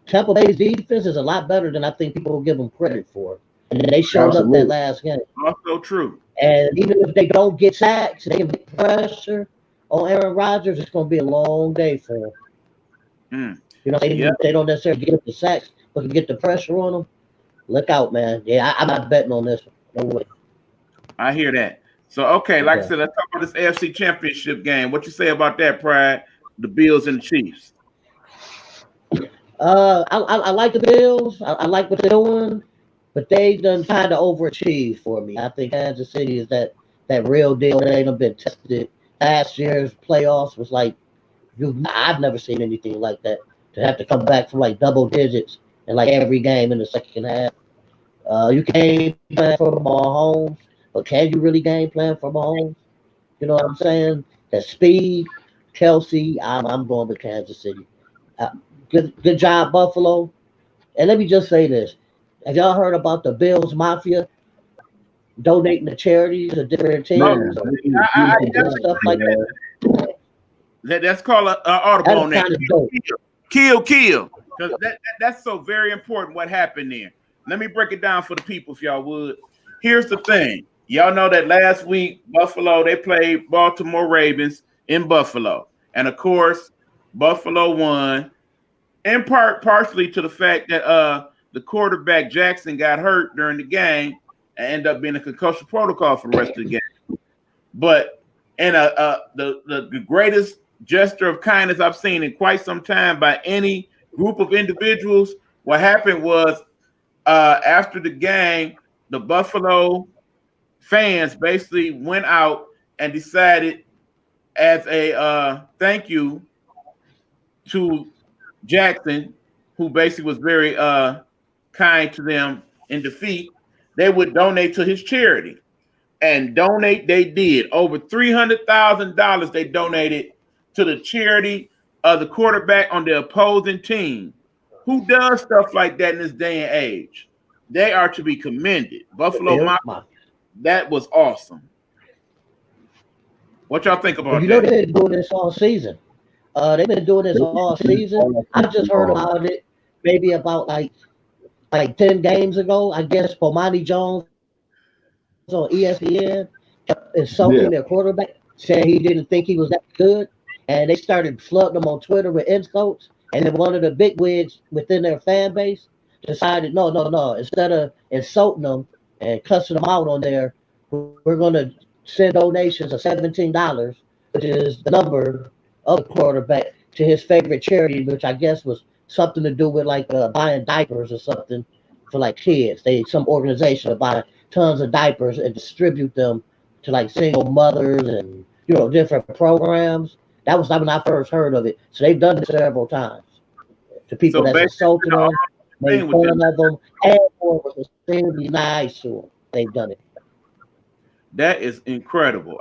Tampa Bay's defense is a lot better than I think people will give them credit for. And they showed up that last game. Also true. And even if they don't get sacks, they can put pressure on Aaron Rodgers. It's going to be a long day for them. You know, they don't necessarily get the sacks, but can get the pressure on them. Look out, man. Yeah, I'm not betting on this one. No way. I hear that. So, okay, like I said, let's talk about this AFC Championship game. What you say about that, Pride? The Bills and the Chiefs. I like the Bills. I like what they're doing, but they done kind of overachieved for me. I think Kansas City is that real deal. They done been tested. Last year's playoffs was like, I've never seen anything like that. To have to come back from like double digits in like every game in the second half. You can game plan for Mahomes, but can you really game plan for Mahomes? You know what I'm saying? That speed, Kelsey. I'm going with Kansas City. Good job, Buffalo. And let me just say this: have y'all heard about the Bills Mafia donating to charities or different teams? Stuff like that. That's called an Audible on that. Kill. Because that's so very important what happened there. Let me break it down for the people if y'all would. Here's the thing. Y'all know that last week, Buffalo, they played Baltimore Ravens in Buffalo. And of course, Buffalo won, in part partially to the fact that the quarterback Jackson got hurt during the game and ended up being a concussion protocol for the rest of the game. But the greatest gesture of kindness I've seen in quite some time by any group of individuals, what happened was after the game, the Buffalo fans basically went out and decided as a thank you to Jackson, who basically was very kind to them in defeat, they would donate to his charity. And donate they did. Over $300,000 they donated to the charity of the quarterback on the opposing team. Who does stuff like that in this day and age? They are to be commended. Buffalo Bills, Mafia, that was awesome. What y'all think well, about you know that? they've been doing this all season. They've been doing this all season. I just heard about it maybe about like 10 games ago. I guess Bomani Jones on ESPN insulting their Yeah, quarterback, saying he didn't think he was that good, and they started flooding them on Twitter with insults. And then one of the big wigs within their fan base decided, no, no, no. Instead of insulting them and cussing them out on there, we're going to send donations of $17, which is the number of the quarterback, to his favorite charity, which I guess was something to do with like buying diapers or something for like kids. They some organization to buy tons of diapers and distribute them to like single mothers and different programs. That was when I first heard of it. So they've done it several times to people So that's basically, insulted the them, made thing with them, fun of them, and was extremely nice to them. They've done it. that is incredible.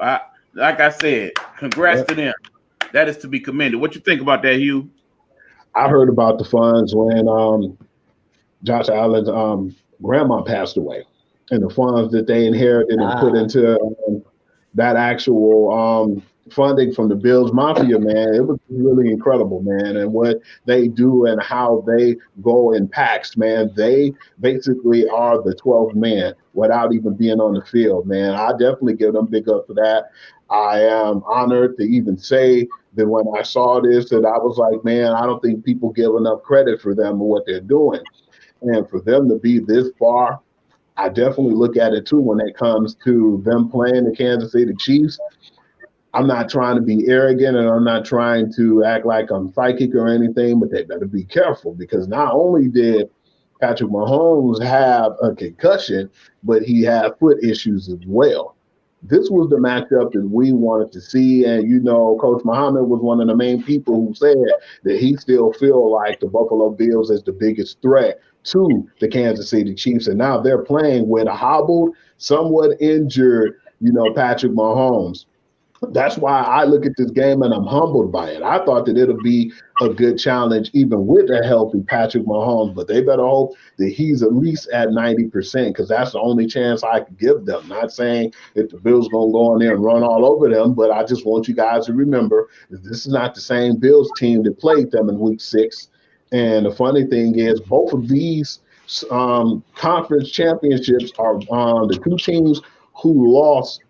Like I said, congrats to Yep. them. That is to be commended. What you think about that, Hugh? I heard about the funds when Josh Allen's grandma passed away, and the funds that they inherited and put Ah, into that actual funding from the Bills Mafia, man, it was really incredible, man. And what they do and how they go in packs, man, they basically are the 12th man without even being on the field, man. I definitely give them big up for that. I am honored to even say that when I saw this, that I was like, man, I don't think people give enough credit for them and what they're doing. And for them to be this far, I definitely look at it too when it comes to them playing the Kansas City Chiefs. I'm not trying to be arrogant and I'm not trying to act like I'm psychic or anything, but they better be careful because not only did Patrick Mahomes have a concussion, but he had foot issues as well. This was the matchup that we wanted to see. And, Coach Muhammad was one of the main people who said that he still feel like the Buffalo Bills is the biggest threat to the Kansas City Chiefs. And now they're playing with a hobbled, somewhat injured, Patrick Mahomes. That's why I look at this game and I'm humbled by it. I thought that it'll be a good challenge even with a healthy Patrick Mahomes, but they better hope that he's at least at 90% because that's the only chance I could give them. Not saying that the Bills going to go in there and run all over them, but I just want you guys to remember that this is not the same Bills team that played them in week 6. And the funny thing is, both of these conference championships are the two teams who lost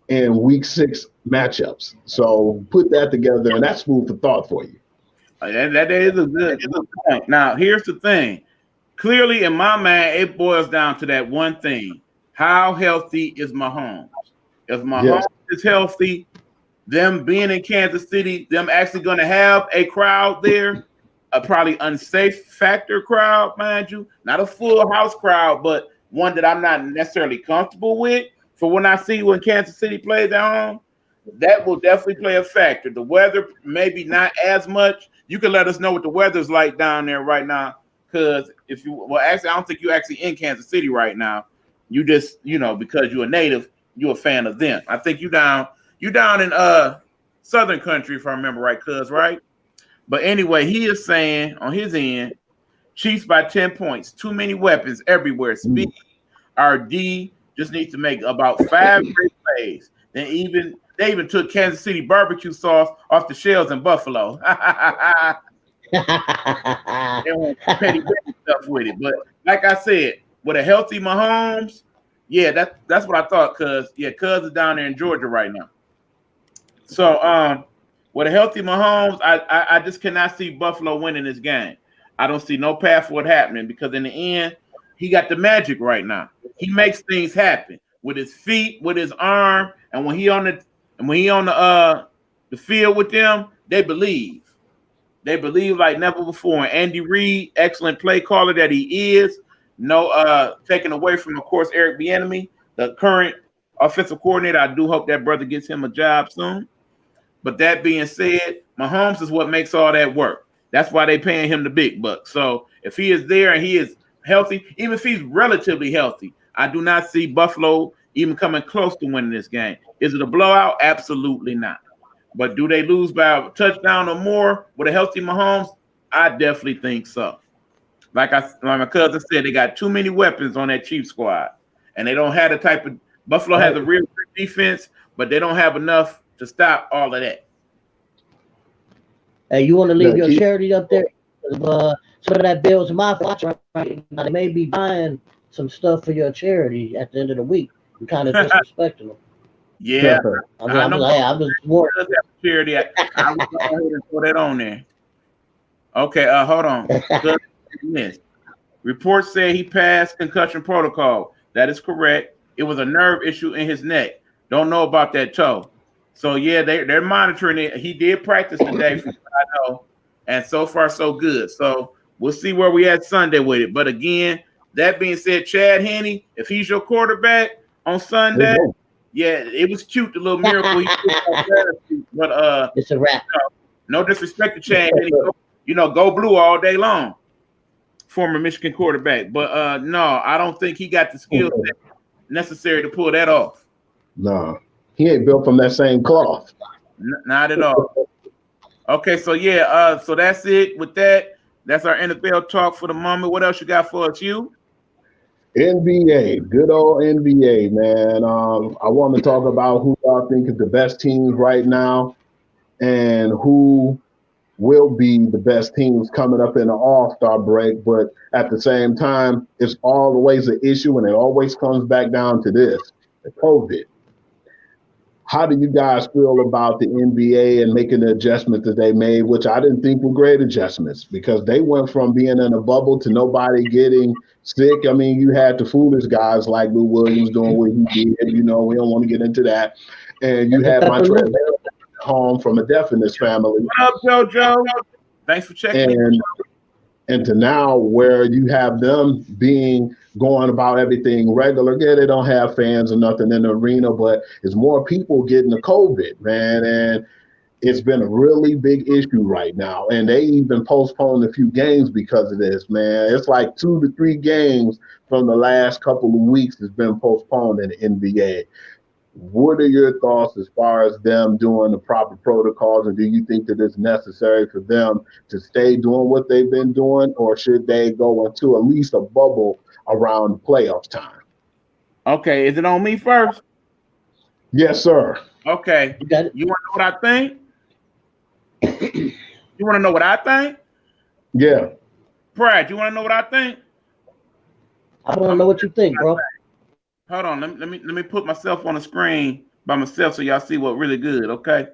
in week 6 matchups. So put that together, and that's food for thought for you. That is a good point. Now, here's the thing. Clearly, in my mind, it boils down to that one thing. How healthy is Mahomes? If Mahomes Yes, is healthy, them being in Kansas City, them actually going to have a crowd there, a probably unsafe factor crowd, mind you, not a full house crowd, but one that I'm not necessarily comfortable with. For when I see when Kansas City plays at home, that will definitely play a factor. The weather, maybe not as much. You can let us know what the weather's like down there right now. Because actually, I don't think you're actually in Kansas City right now. You just, because you're a native, you're a fan of them. I think you down in Southern Country, if I remember right, cuz, right? But anyway, he is saying on his end, Chiefs by 10 points. Too many weapons everywhere. Speed, our D just needs to make about 5 great plays. They even took Kansas City barbecue sauce off the shelves in Buffalo. They went petty stuff with it. But like I said, with a healthy Mahomes, yeah, that's what I thought. Cuz is down there in Georgia right now. So with a healthy Mahomes, I just cannot see Buffalo winning this game. I don't see no path for it happening because in the end, he got the magic right now. He makes things happen with his feet, with his arm, and when he on the field with them, they believe. They believe like never before. And Andy Reid, excellent play caller that he is. No taken away from, of course, Eric Bieniemy, the current offensive coordinator. I do hope that brother gets him a job soon. But that being said, Mahomes is what makes all that work. That's why they paying him the big bucks. So if he is there and he is healthy, even if he's relatively healthy, I do not see Buffalo even coming close to winning this game. Is it a blowout? Absolutely not. But do they lose by a touchdown or more with a healthy Mahomes? I definitely think so. Like my cousin said, they got too many weapons on that Chiefs squad, and they don't have the type of Buffalo has a real good defense, but they don't have enough to stop all of that. Hey, you want to leave your charity up there? Some of that Bills Mafia, right now, they may be buying some stuff for your charity at the end of the week. You're kind of disrespecting them. Yeah, I'm just worried. Charity. I will go ahead and throw that on there. Okay, hold on. Reports say he passed concussion protocol. That is correct. It was a nerve issue in his neck. Don't know about that toe. So yeah, they're monitoring it. He did practice today, from what I know, and so far so good. So we'll see where we at Sunday with it. But again, that being said, Chad Henne, if he's your quarterback on Sunday, yeah, it was cute, the little miracle he did, but it's a wrap. No disrespect to Chad Henne, go blue all day long. Former Michigan quarterback, but no, I don't think he got the skill set necessary to pull that off. No, he ain't built from that same cloth. Not at all. Okay, so yeah, so that's it. With that, that's our NFL talk for the moment. What else you got for us, you? NBA, good old NBA, man. I want to talk about who I think is the best teams right now, and who will be the best teams coming up in the All-Star break. But at the same time, it's always an issue, and it always comes back down to this: the COVID. How do you guys feel about the NBA and making the adjustments that they made, which I didn't think were great adjustments, because they went from being in a bubble to nobody getting sick? I mean, you had the foolish guys like Lou Williams doing what he did. We don't want to get into that. And you had my friend home from a deafness family. What up, JoJo? Thanks for checking in. And to now where you have them going about everything regular. Yeah, they don't have fans or nothing in the arena, but it's more people getting the COVID, man. And it's been a really big issue right now. And they even postponed a few games because of this, man. It's like 2 to 3 games from the last couple of weeks has been postponed in the NBA. What are your thoughts as far as them doing the proper protocols, and do you think that it's necessary for them to stay doing what they've been doing, or should they go into at least a bubble around playoff time? Okay, is it on me first? Yes, sir. Okay. You want to know what I think? You want to know what I think? Yeah. Brad, you want to know what I think? I want to know what you think, bro. Hold on, let me put myself on the screen by myself so y'all see what really good, okay?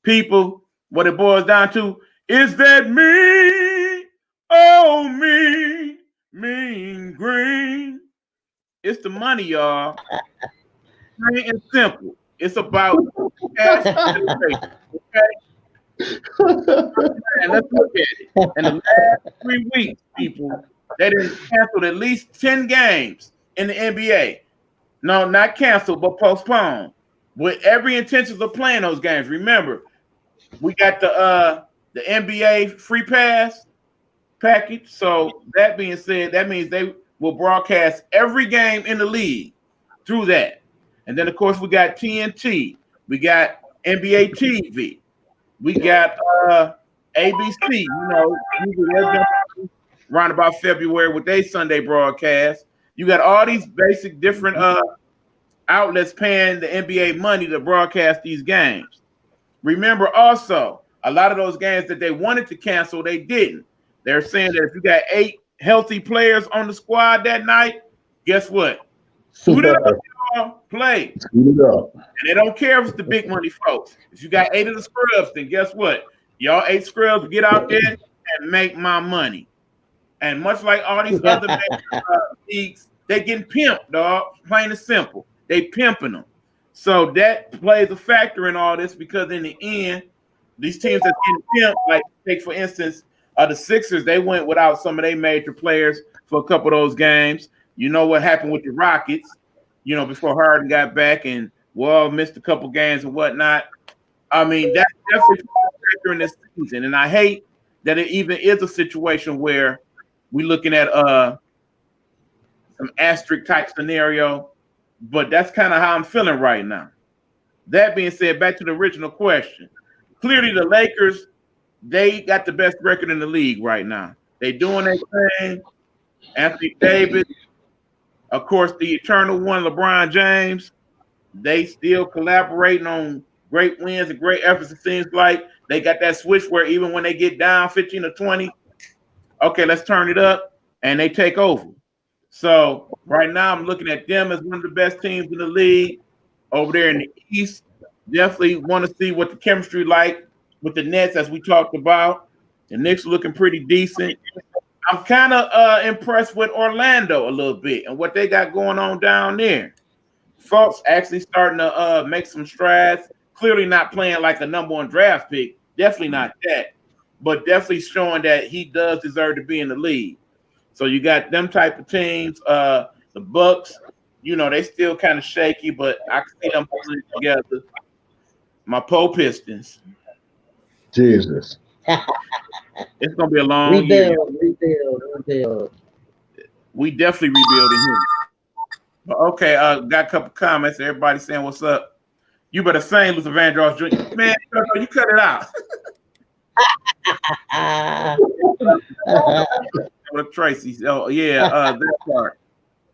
People, what it boils down to is that me, oh me, mean green. It's the money, y'all. Plain and simple. It's about cash generation, okay? And let's look at it. In the last 3 weeks, people, they done canceled at least 10 games in the NBA. No, not canceled, but postponed. With every intention of playing those games. Remember, we got the NBA free pass package. So that being said, that means they will broadcast every game in the league through that. And then of course we got TNT, we got NBA TV, we got ABC, around about February with their Sunday broadcast. You got all these basic different outlets paying the NBA money to broadcast these games. Remember also, a lot of those games that they wanted to cancel, they didn't. They're saying that if you got 8 healthy players on the squad that night, guess what? Suit it up, y'all, play. Suit it up. And they don't care if it's the big money folks. If you got 8 of the scrubs, then guess what? Y'all 8 scrubs get out there and make my money. And much like all these other leagues, they getting pimped, dog. Plain and simple. They pimping them. So that plays a factor in all this, because in the end, these teams that getting pimped, like take for instance, the Sixers, they went without some of their major players for a couple of those games. You know what happened with the Rockets, before Harden got back and Wall missed a couple games and whatnot. I mean, that's definitely a factor in this season. And I hate that it even is a situation where we're looking at some asterisk type scenario, but that's kind of how I'm feeling right now. That being said, back to the original question. Clearly, the Lakers, they got the best record in the league right now. They doing their thing. Anthony Davis, of course, the eternal one, LeBron James. They still collaborating on great wins and great efforts. It seems like they got that switch where even when they get down 15 or 20, okay, let's turn it up, and they take over. So right now, I'm looking at them as one of the best teams in the league over there in the East. Definitely want to see what the chemistry like with the Nets, as we talked about. The Knicks are looking pretty decent. I'm kind of impressed with Orlando a little bit and what they got going on down there. Folks actually starting to make some strides. Clearly not playing like a number one draft pick. Definitely not that. But definitely showing that he does deserve to be in the league. So you got them type of teams. The Bucks, they still kind of shaky, but I can see them pulling it together. My pole Pistons. Jesus. It's gonna be a long year. Rebuild. We definitely rebuilding here. But okay, got a couple comments. Everybody saying what's up. You better sing, Luther Vandross Jr. Man, you cut it out. With Tracy. Oh yeah, that part.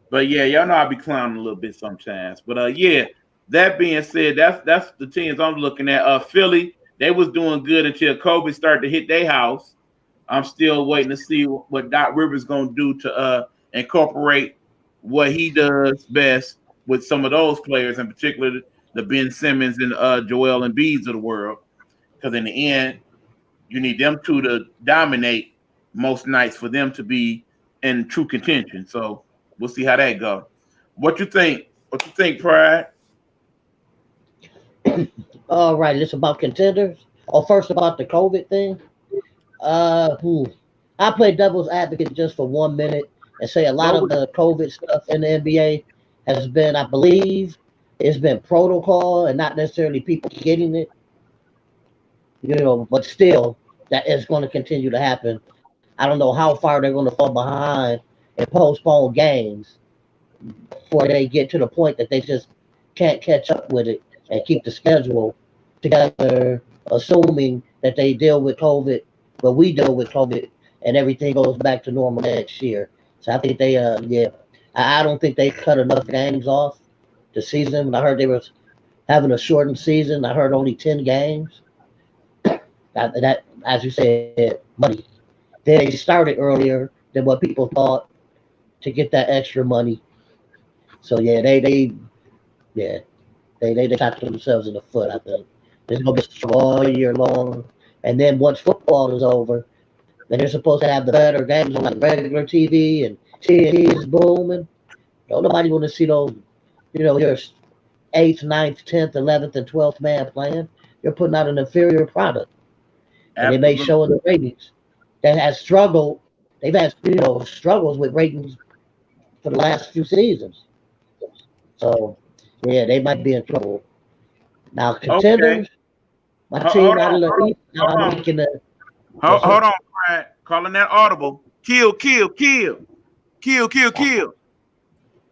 But yeah, y'all know I be clowning a little bit sometimes. But yeah, that being said, that's the teams I'm looking at. Philly, they was doing good until COVID started to hit their house. I'm still waiting to see what Doc Rivers gonna do to incorporate what he does best with some of those players, in particular the Ben Simmons and Joel Embiids of the world. Because in the end, you need them two to dominate most nights for them to be in true contention. So we'll see how that goes. What you think? What you think, Pride? All right, it's about contenders. Oh, first about the COVID thing. I play devil's advocate just for 1 minute and say a lot of the COVID stuff in the NBA has been, I believe, it's been protocol and not necessarily people getting it. But still, that is going to continue to happen. I don't know how far they're going to fall behind and postpone games before they get to the point that they just can't catch up with it and keep the schedule together, assuming that they deal with COVID, but we deal with COVID, and everything goes back to normal next year. So I think I don't think they cut enough games off the season. I heard they were having a shortened season. I heard only 10 games. That, as you said, money. They started earlier than what people thought to get that extra money. So yeah, they shot themselves in the foot. I think there's gonna be all year long, and then once football is over, then they're supposed to have the better games on like regular TV and TNT is booming. Don't nobody want to see those, your eighth, ninth, 10th, 11th, and 12th man playing. You're putting out an inferior product, and they may show in the ratings. That has struggled. They've had struggles with ratings for the last few seasons. So yeah, they might be in trouble. Now contenders, my team out of the East. I'm making a. Hold on, Brad. Calling that audible. Kill.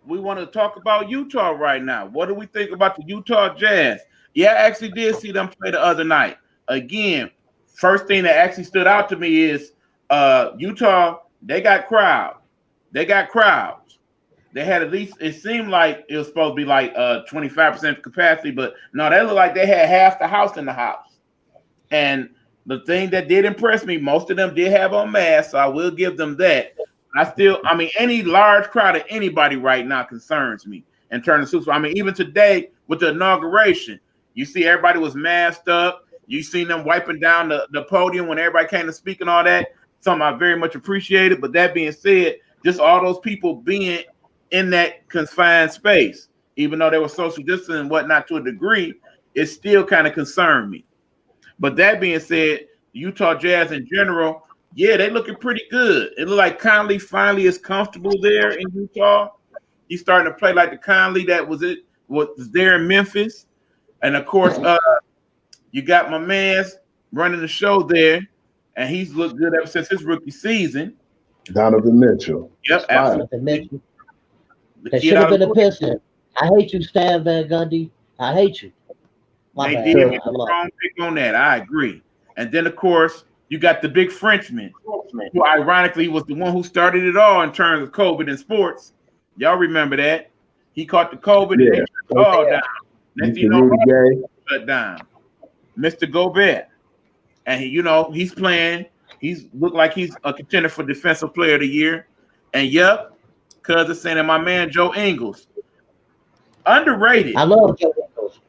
We want to talk about Utah right now. What do we think about the Utah Jazz? Yeah, I actually did see them play the other night. Again, first thing that actually stood out to me is Utah, they got crowds. They had at least, it seemed like it was supposed to be like 25% capacity, but no, they looked like they had half the house in the house. And the thing that did impress me, most of them did have on masks, so I will give them that. Any large crowd of anybody right now concerns me in terms of Super. Even today with the inauguration, you see everybody was masked up. You seen them wiping down the podium when everybody came to speak and all that. Something I very much appreciated. But that being said, just all those people being in that confined space, even though they were social distancing and whatnot to a degree, it still kind of concerned me. But that being said, Utah Jazz in general, yeah, they looking pretty good. It looked like Conley finally is comfortable there in Utah. He's starting to play like the Conley that was there in Memphis. And of course, you got my man's running the show there and he's looked good ever since his rookie season. Donovan Mitchell. Yep, absolutely. The That kid should have out of been a Piston. I hate you, Stan Van Gundy. I hate you. My they bad. did get I a love strong pick on that. I agree. And then, of course, you got the big Frenchman, who ironically was the one who started it all in terms of COVID in sports. Y'all remember that? He caught the COVID and they shut it all down. Next thing you know, Rudy Gay. shut down. Mr. Gobert. And he's playing. He's looked like he's a contender for Defensive Player of the Year. And yep, cuz it's saying that my man Joe Ingles. Underrated. I love Joe Ingles.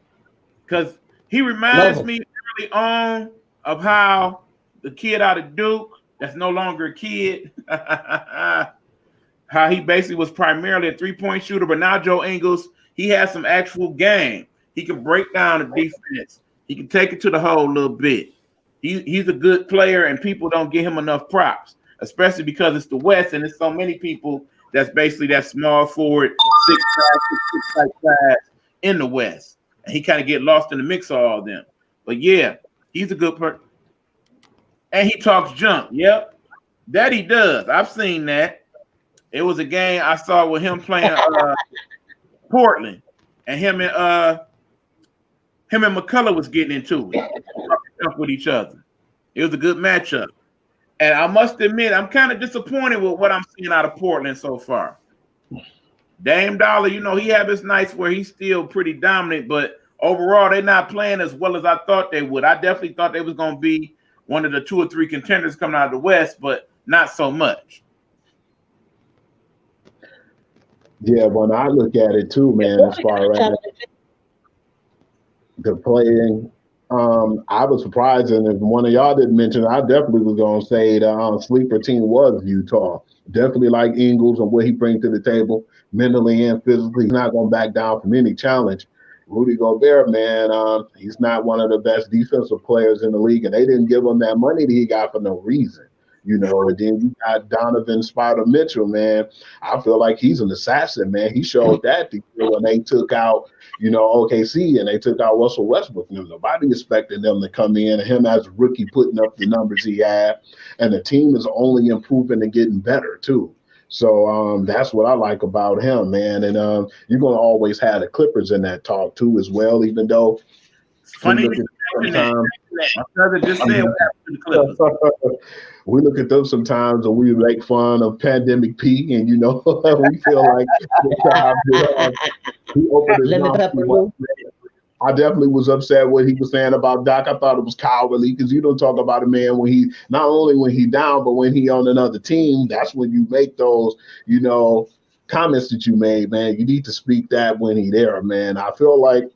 Because he reminds me early on of how the kid out of Duke, that's no longer a kid, how he basically was primarily a three-point shooter, but now Joe Ingles, he has some actual game. He can break down the defense. He can take it to the hole a little bit. He's a good player, and people don't give him enough props, especially because it's the West, and there's so many people that's basically that small forward, 6'5", in the West. And he kind of get lost in the mix of all of them. But yeah, he's a good person. And he talks junk. Yep, that he does. I've seen that. It was a game I saw with him playing Portland, and him and McCullough was getting into it with each other. It was a good matchup. And I must admit, I'm kind of disappointed with what I'm seeing out of Portland so far. Dame Dollar, he have his nights where he's still pretty dominant, but overall, they're not playing as well as I thought they would. I definitely thought they was going to be one of the 2 or 3 contenders coming out of the West, but not so much. Yeah, when I look at it too, man, as far as the playing, I was surprised, and if one of y'all didn't mention it, I definitely was going to say the sleeper team was Utah. Definitely like Ingles and what he brings to the table, mentally and physically. He's not going to back down from any challenge. Rudy Gobert, man, he's not one of the best defensive players in the league, and they didn't give him that money that he got for no reason. And then you got Donovan Spider Mitchell, man. I feel like he's an assassin, man. He showed that when they took out, OKC and they took out Russell Westbrook. Nobody expected them to come in, and him as a rookie putting up the numbers he had. And the team is only improving and getting better, too. So that's what I like about him, man. And you're going to always have the Clippers in that talk, too, as well, even though it's funny we look at them sometimes and we make fun of Pandemic P, and we feel like he opened his mouth. I definitely was upset what he was saying about Doc. I thought it was cowardly because you don't talk about a man when he not only when he down, but when he on another team. That's when you make those, comments that you made, man. You need to speak that when he there, man. I feel like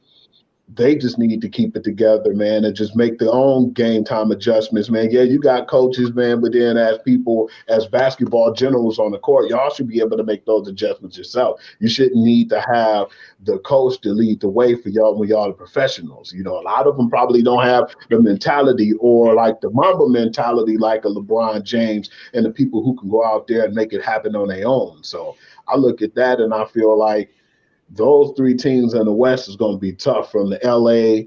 they just need to keep it together, man, and just make their own game time adjustments, man. Yeah, you got coaches, man, but then as people, as basketball generals on the court, y'all should be able to make those adjustments yourself. You shouldn't need to have the coach to lead the way for y'all when y'all are professionals. A lot of them probably don't have the mentality or like the Mamba mentality like a LeBron James and the people who can go out there and make it happen on their own. So I look at that and I feel like those 3 teams in the West is going to be tough, from the LA,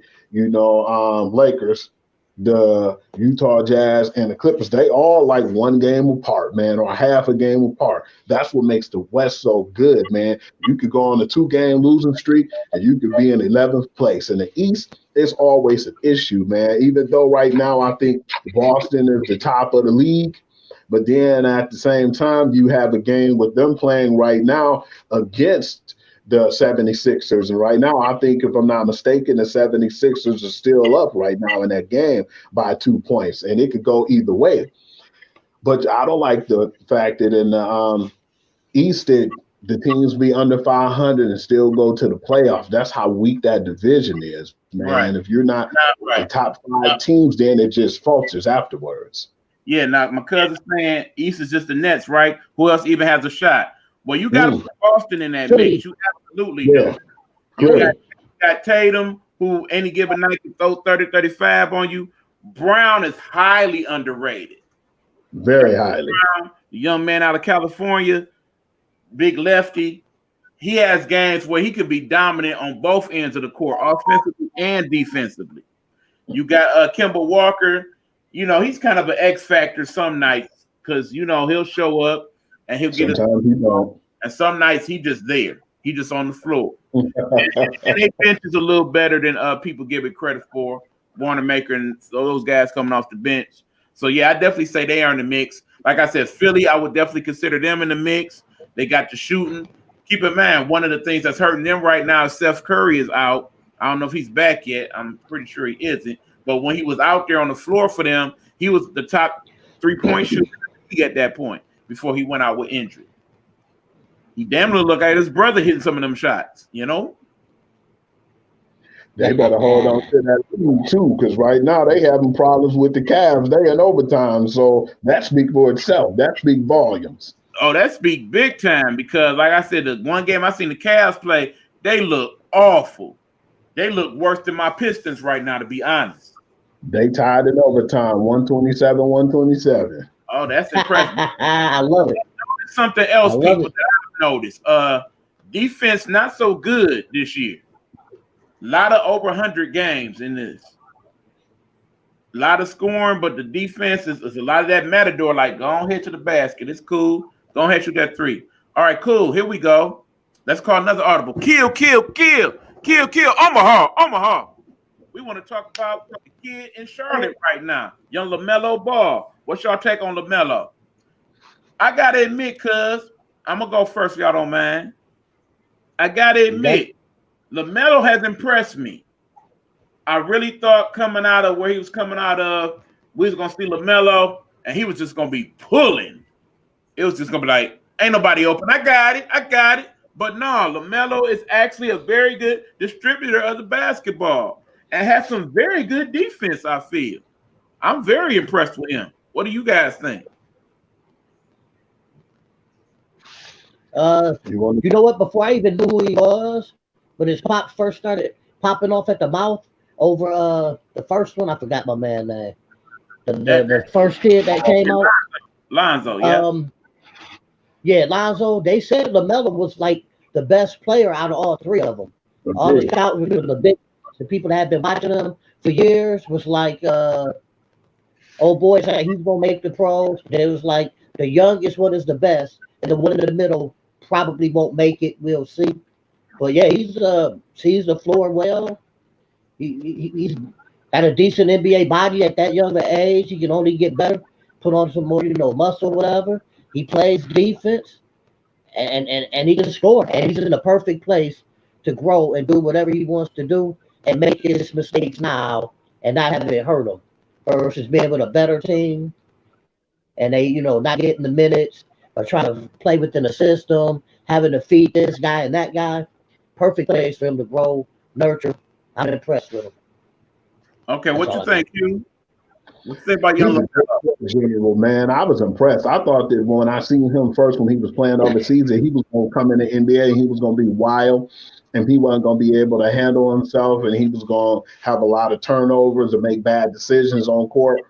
Lakers, the Utah Jazz, and the Clippers. They all like 1 game apart, man, or half a game apart. That's what makes the West so good, man. You could go on a 2-game losing streak and you could be in 11th place. In the East, it's always an issue, man. Even though right now I think Boston is the top of the league, but then at the same time, you have a game with them playing right now against the 76ers. And right now, I think, if I'm not mistaken, the 76ers are still up right now in that game by 2 points. And it could go either way. But I don't like the fact that in the East, the teams be under 500 and still go to the playoffs. That's how weak that division is, man. Right. If you're not the top 5 teams, then it just falters afterwards. Yeah, now my cousin's saying East is just the Nets, right? Who else even has a shot? Well, you got to put Boston in that mix. You absolutely do. You got Tatum, who any given night can throw 30, 35 on you. Brown is highly underrated. Very highly. Brown, the young man out of California, big lefty. He has games where he could be dominant on both ends of the court, offensively and defensively. You got Kemba Walker. he's kind of an X factor some nights because he'll show up and he'll get Sometimes he don't. and some nights he just there. He just on the floor. And their bench is a little better than people give it credit for. Wanamaker and those guys coming off the bench. So yeah, I definitely say they are in the mix. Like I said, Philly, I would definitely consider them in the mix. They got the shooting. Keep in mind, one of the things that's hurting them right now is Steph Curry is out. I don't know if he's back yet. I'm pretty sure he isn't. But when he was out there on the floor for them, he was the top 3-point shooter at that point before he went out with injury. He damn near look like his brother hitting some of them shots, They better hold on to that lead too, because right now they having problems with the Cavs. They in overtime, so that speaks for itself. That speaks volumes. Oh, that speaks big time because, like I said, the one game I seen the Cavs play, they look awful. They look worse than my Pistons right now, to be honest. They tied in overtime, 127-127. Oh, that's impressive. I love it. Something else, people, that I've noticed. Defense not so good this year. A lot of over 100 games in this. A lot of scoring, but the defense is a lot of that matador, like, go on head to the basket. It's cool. Go ahead, shoot that three. All right, cool. Here we go. Let's call another audible. Kill. Omaha. We want to talk about the kid in Charlotte right now. Young LaMelo Ball. What's y'all take on LaMelo? I got to admit, cuz, I'm going to go first if y'all don't mind. I got to admit, LaMelo has impressed me. I really thought coming out of where he was coming out of, we was going to see LaMelo, and he was just going to be pulling. It was just going to be like, ain't nobody open. I got it. But no, LaMelo is actually a very good distributor of the basketball and has some very good defense, I feel. I'm very impressed with him. What do you guys think? You know what? Before I even knew who he was, when his pop first started popping off at the mouth over the first one, I forgot my man's name. The first kid that came out. Lonzo, yeah. Yeah, Lonzo. They said LaMelo was like the best player out of all three of them. All the scouts, the people that have been watching him for years was like, oh boys, he's gonna make the pros. It was like the youngest one is the best, and the one in the middle probably won't make it. We'll see. But yeah, he's sees the floor well. He's got a decent NBA body at that younger age. He can only get better. Put on some more, muscle, whatever. He plays defense, and he can score. And he's in the perfect place to grow and do whatever he wants to do and make his mistakes now and not have it hurt him. Versus being with a better team and they, not getting the minutes or trying to play within the system, having to feed this guy and that guy. Perfect place for him to grow, nurture. I'm impressed with him. Okay, what you think, Hugh? What you think about young general, man? I was impressed. I thought that when I seen him first when he was playing overseas, that he was going to come in the NBA and he was going to be wild and he wasn't going to be able to handle himself and he was going to have a lot of turnovers and make bad decisions on court.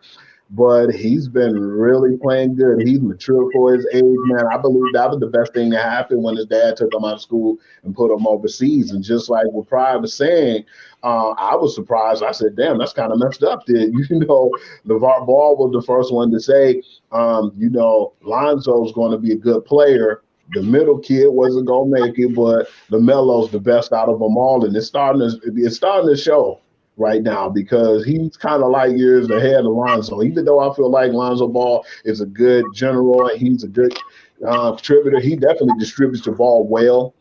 But he's been really playing good. He's matured for his age, man. I believe that was the best thing that happened when his dad took him out of school and put him overseas. And just like what Pryor was saying, I was surprised. I said, damn, that's kind of messed up. LeVar Ball was the first one to say, Lonzo's going to be a good player. The middle kid wasn't going to make it, but LaMelo's the best out of them all. And it's starting to show right now because he's kind of light years ahead of Lonzo. Even though I feel like Lonzo Ball is a good general and he's a good contributor, he definitely distributes the ball well,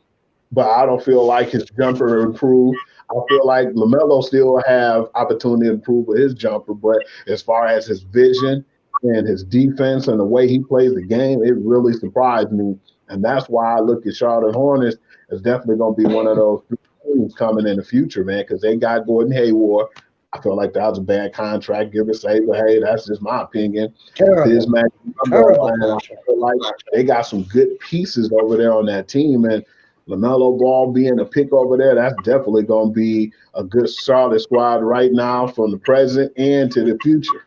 but I don't feel like his jumper improved. I feel like LaMelo still have opportunity to improve with his jumper, but as far as his vision and his defense and the way he plays the game, it really surprised me. And that's why I look at Charlotte Hornets as definitely going to be one of those teams coming in the future, man, because they got Gordon Hayward. I feel like that was a bad contract. Give it say, but hey, that's just my opinion. Terrible. I feel like they got some good pieces over there on that team, and LaMelo Ball being a pick over there, that's definitely going to be a good Charlotte squad right now from the present and to the future.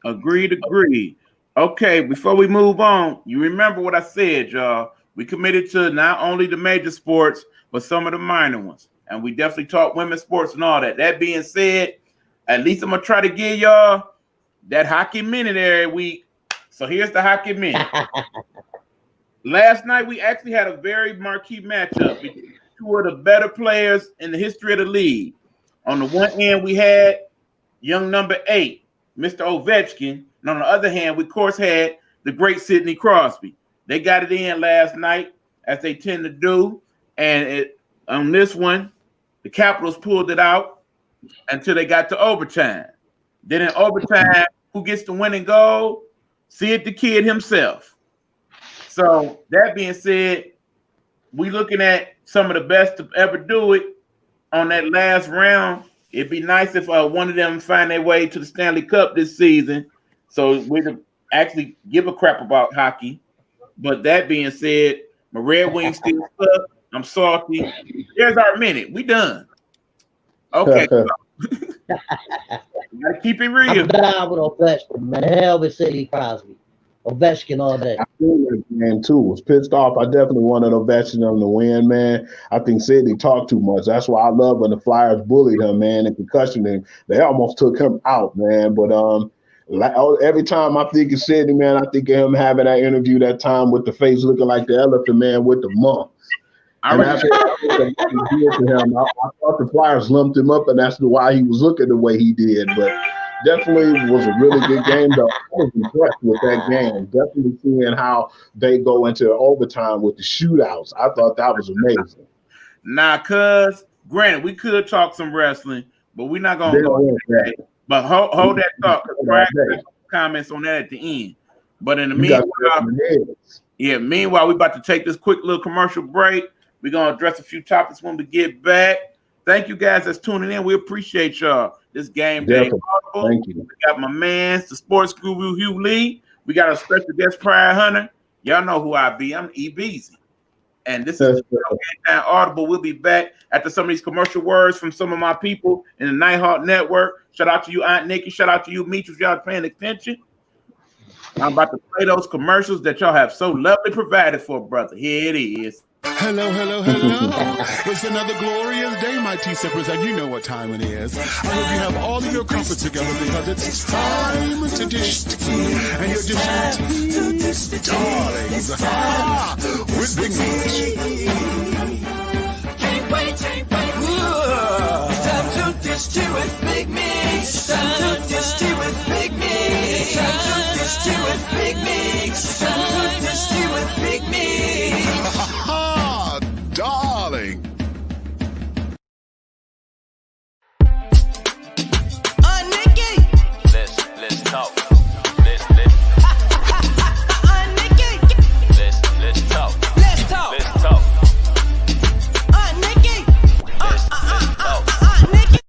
Agreed. Okay, before we move on, you remember what I said, y'all. We committed to not only the major sports, but some of the minor ones. And we definitely talk women's sports and all that. That being said, at least I'm going to try to give y'all that hockey minute every week. So here's the hockey minute. Last night, we actually had a very marquee matchup between two of the better players in the history of the league. On the one end, we had young number 8, Mr. Ovechkin. And on the other hand, we, of course, had the great Sidney Crosby. They got it in last night, as they tend to do. And on this one, the Capitals pulled it out until they got to overtime. Then in overtime, who gets the winning goal? Sid the Kid himself. So that being said, we looking at some of the best to ever do it on that last round. It'd be nice if one of them find their way to the Stanley Cup this season. So we could actually give a crap about hockey. But that being said, my Red Wings still stuck. I'm salty. There's our minute. We done. Okay. Gotta keep it real. I'm down with Ovechkin, man. Hell with Sidney Crosby. Ovechkin all day. I feel that man too. Was pissed off. I definitely wanted Ovechkin to win, man. I think Sidney talked too much. That's why I love when the Flyers bullied him, man, and concussioned him. They almost took him out, man. But every time I think of Sidney, man, I think of him having that interview that time with the face looking like the elephant man with the mumps. And after I thought the Flyers lumped him up, and that's why he was looking the way he did. But definitely was a really good game, though. I was impressed with that game. Definitely seeing how they go into overtime with the shootouts. I thought that was amazing. Nah, cuz, granted, we could talk some wrestling, but we're not going to go into that. But hold that thought, because Brian got comments on that at the end. But in the meanwhile, we're about to take this quick little commercial break. We're going to address a few topics when we get back. Thank you guys that's tuning in. We appreciate y'all. This game day. Thank you. We got my man, the sports guru Hugh Lee. We got a special guest, Prior Hunter. Y'all know who I be. I'm E Beezy. And this is GameTime Audible. We'll be back after some of these commercial words from some of my people in the Nighthawk Network. Shout out to you, Aunt Nikki. Shout out to you, Meech, if y'all paying attention. I'm about to play those commercials that y'all have so lovely provided for, brother. Here it is. Hello. It's another glorious day, my tea sippers, and you know what time it is. I hope you have all of your comfort together because it's time to dish tea. And you're dishing tea, darlings, with Big Meech. Can't wait. It's time to dish tea with Big Meech. It's time to dish tea with Big Meech. It's time to dish tea with Big Meech. It's time to dish tea with Big Meech. Darling. Nikki. Let's talk. Let's Nikki. Let's talk. Nikki. Nikki.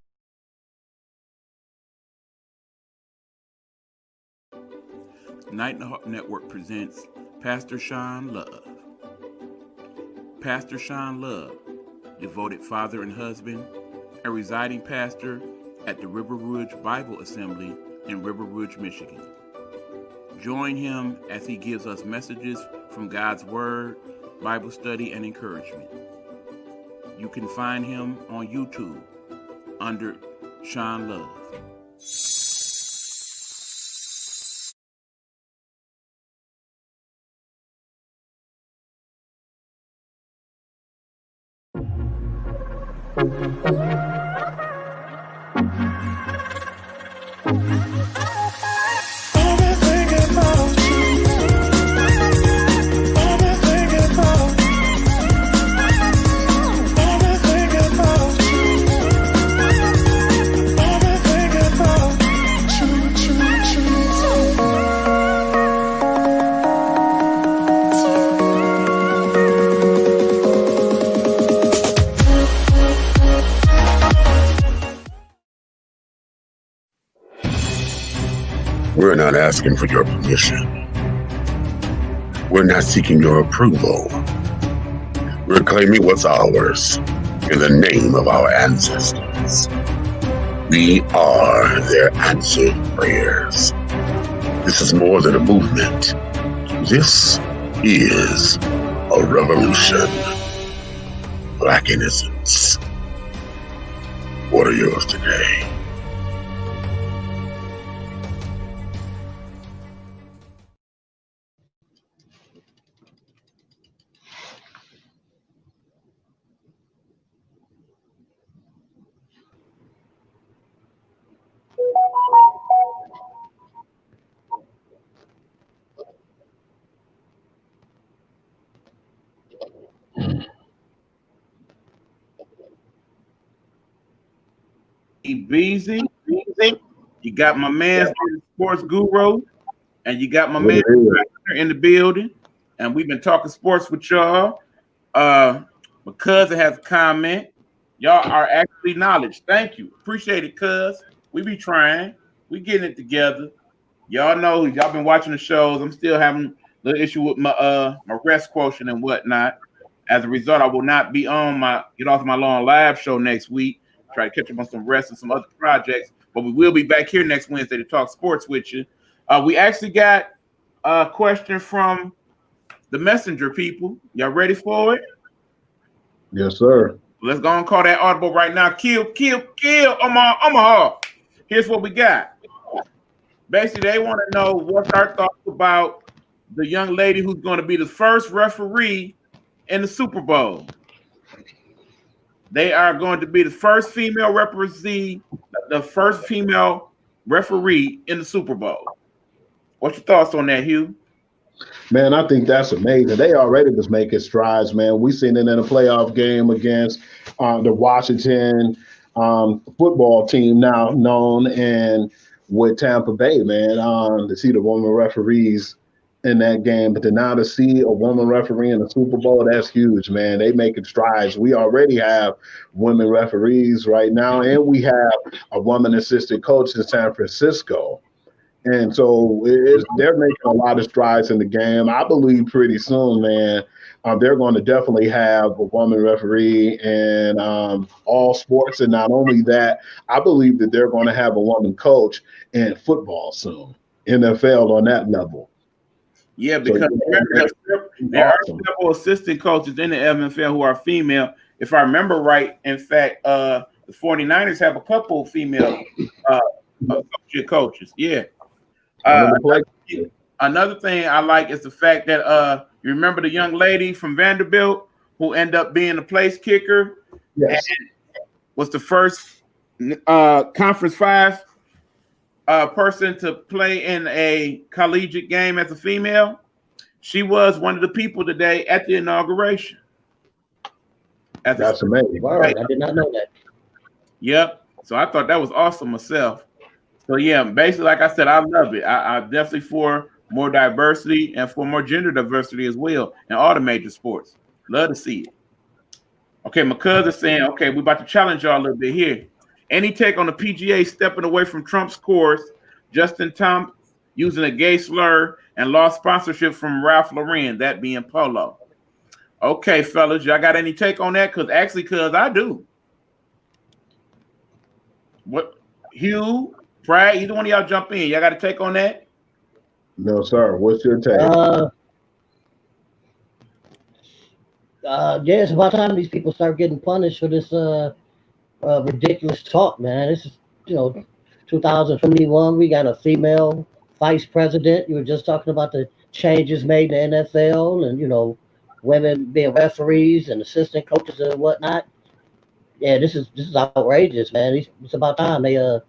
Nighthawk Network presents Pastor Sean Love. Pastor Sean Love, devoted father and husband, a residing pastor at the River Rouge Bible Assembly in River Rouge, Michigan. Join him as he gives us messages from God's Word, Bible study, and encouragement. You can find him on YouTube under Sean Love. We're not asking for your permission. We're not seeking your approval. We're claiming what's ours in the name of our ancestors. We are their answered prayers. This is more than a movement. This is a revolution. Black innocence. What are yours today? Beezy. You got my man, Sports Guru, and you got my What man it is. in the building. And we've been talking sports with y'all. My cousin has a comment. Y'all are actually knowledge. Thank you. Appreciate it, cuz. We be trying. We getting it together. Y'all know y'all been watching the shows. I'm still having a little issue with my rest quotient and whatnot. As a result, I will not be on my Get Off My Lawn live show next week. Try to catch up on some rest and some other projects. But we will be back here next Wednesday to talk sports with you. We actually got a question from the messenger people. Y'all ready for it? Yes, sir. Let's go and call that audible right now. Kill. Omaha. Here's what we got. Basically, they want to know what's our thoughts about the young lady who's going to be the first referee in the Super Bowl. They are going to be the first female referee in the Super Bowl. What's your thoughts on that, Hugh? Man, I think that's amazing. They already was making strides, man. We seen it in a playoff game against the Washington football team, now known and with Tampa Bay, man. To see the woman referees in that game, but now to see a woman referee in the Super Bowl, that's huge, man. They making strides. We already have women referees right now, and we have a woman assistant coach in San Francisco. And so they're making a lot of strides in the game. I believe pretty soon, man, they're going to definitely have a woman referee in all sports. And not only that, I believe that they're going to have a woman coach in football soon, NFL on that level. Yeah, because there are several assistant coaches in the NFL who are female. If I remember right, in fact, the 49ers have a couple female associate coaches. Yeah. Another thing I like is the fact that you remember the young lady from Vanderbilt who ended up being a place kicker. Yes. And was the first Conference 5 person to play in a collegiate game as a female. She was one of the people today at the inauguration. That's amazing. Wow, I did not know that. Yep. So I thought that was awesome myself. So yeah, basically, like I said, I love it. I definitely for more diversity and for more gender diversity as well in all the major sports. Love to see it. Okay, my cousin's saying, okay, we're about to challenge y'all a little bit here. Any take on the PGA stepping away from Trump's course, Justin Thomas using a gay slur and lost sponsorship from Ralph Lauren, that being Polo. Okay, fellas, y'all got any take on that? Cause I do. What, Hugh, Brad, either one of y'all jump in. Y'all got a take on that? No, sir. What's your take? Yeah, it's about time these people start getting punished for this ridiculous talk, man. This is, 2021. We got a female vice president. You were just talking about the changes made in the NFL and, women being referees and assistant coaches and whatnot. Yeah, this is outrageous, man. It's about time they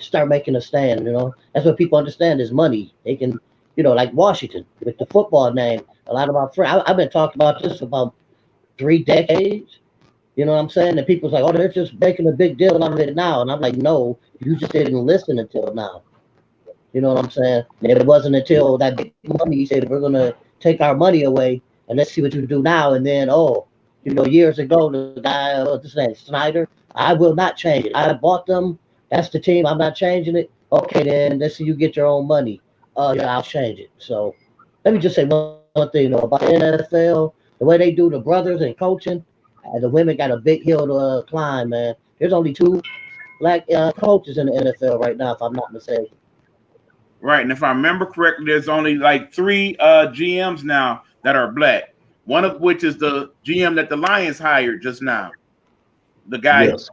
start making a stand. That's what people understand is money. They can, like Washington with the football name. A lot of our friends, I've been talking about this for about 3 decades. You know what I'm saying? And people's like, oh, they're just making a big deal out of it now. And I'm like, no, you just didn't listen until now. You know what I'm saying? And it wasn't until that big money said, we're going to take our money away and let's see what you do now. And then, years ago, the guy, what's his name, Snyder, I will not change it. I bought them. That's the team. I'm not changing it. Okay, then let's see you get your own money. Yeah, I'll change it. So let me just say one thing, about the NFL, the way they do the brothers and coaching, the women got a big hill to climb, man. There's only 2 black coaches in the NFL right now, if I'm not mistaken. Right, and if I remember correctly, there's only like 3 GMs now that are black. One of which is the GM that the Lions hired just now. The guy, yes.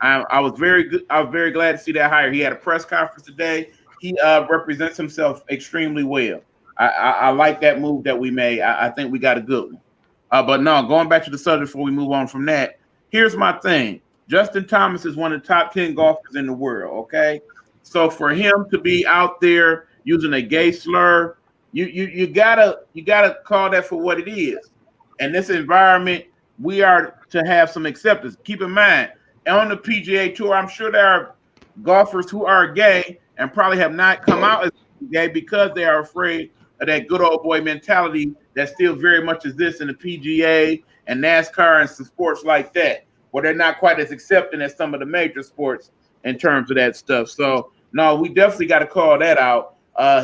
I was very good. I was very glad to see that hire. He had a press conference today. He represents himself extremely well. I like that move that we made. I think we got a good one. But no, going back to the subject before we move on from that, here's my thing. Justin Thomas is one of the top 10 golfers in the world, okay? So for him to be out there using a gay slur, you gotta call that for what it is. In this environment, we are to have some acceptance. Keep in mind, on the PGA Tour. I'm sure there are golfers who are gay and probably have not come out as gay because they are afraid of that good old boy mentality that still very much exists in the PGA and NASCAR and some sports like that, where they're not quite as accepting as some of the major sports in terms of that stuff. So, no, we definitely got to call that out.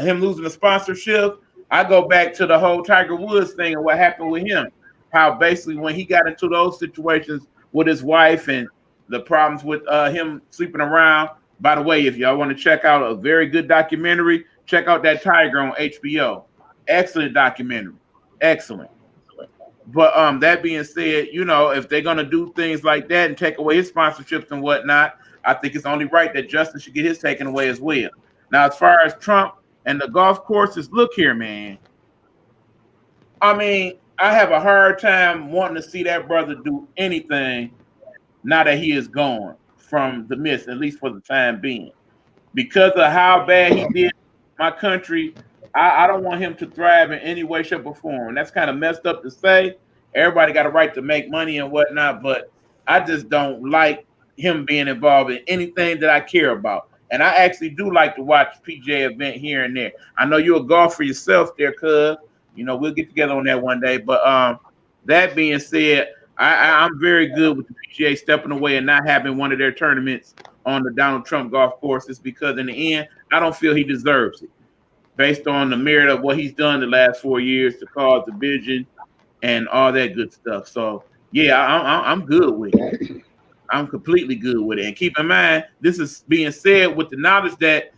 Him losing the sponsorship, I go back to the whole Tiger Woods thing and what happened with him. How basically when he got into those situations with his wife and the problems with him sleeping around. By the way, if y'all want to check out a very good documentary, check out that Tiger on HBO. Excellent documentary. Excellent. But that being said, you know, if they're gonna do things like that and take away his sponsorships and whatnot, I think it's only right that Justin should get his taken away as well. Now, as far as Trump and the golf courses, look here, man. I mean, I have a hard time wanting to see that brother do anything now that he is gone from the midst, at least for the time being. Because of how bad he did my country, I don't want him to thrive in any way, shape, or form. That's kind of messed up to say. Everybody got a right to make money and whatnot, but I just don't like him being involved in anything that I care about. And I actually do like to watch PGA event here and there. I know you're a golfer yourself there, cuz. You know, we'll get together on that one day. But that being said, I'm very good with the PGA stepping away and not having one of their tournaments on the Donald Trump golf courses because in the end, I don't feel he deserves it based on the merit of what he's done the last 4 years to cause division and all that good stuff. So, yeah, I'm good with it. I'm completely good with it. And keep in mind, this is being said with the knowledge that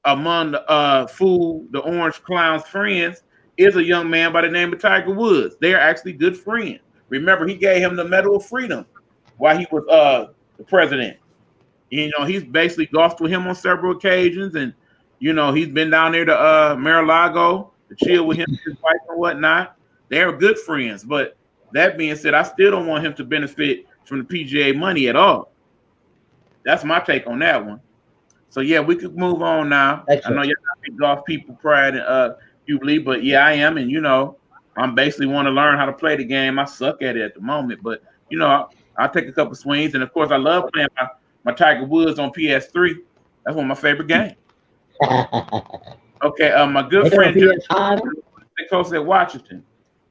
among the Orange Clown's friends is a young man by the name of Tiger Woods. They are actually good friends. Remember, he gave him the Medal of Freedom while he was the president. You know, he's basically golfed with him on several occasions, and you know, he's been down there to Mar-a-Lago to chill with him and his wife and whatnot. They're good friends. But that being said, I still don't want him to benefit from the PGA money at all. That's my take on that one. So yeah, we could move on now. Excellent. I know you're not big golf people, Pride and Jubilee, but yeah, I am, and you know, I'm basically want to learn how to play the game. I suck at it at the moment, but you know, I'll take a couple swings, and of course, I love playing my Tiger Woods on PS3. That's one of my favorite games. Okay, my good friend close at Washington.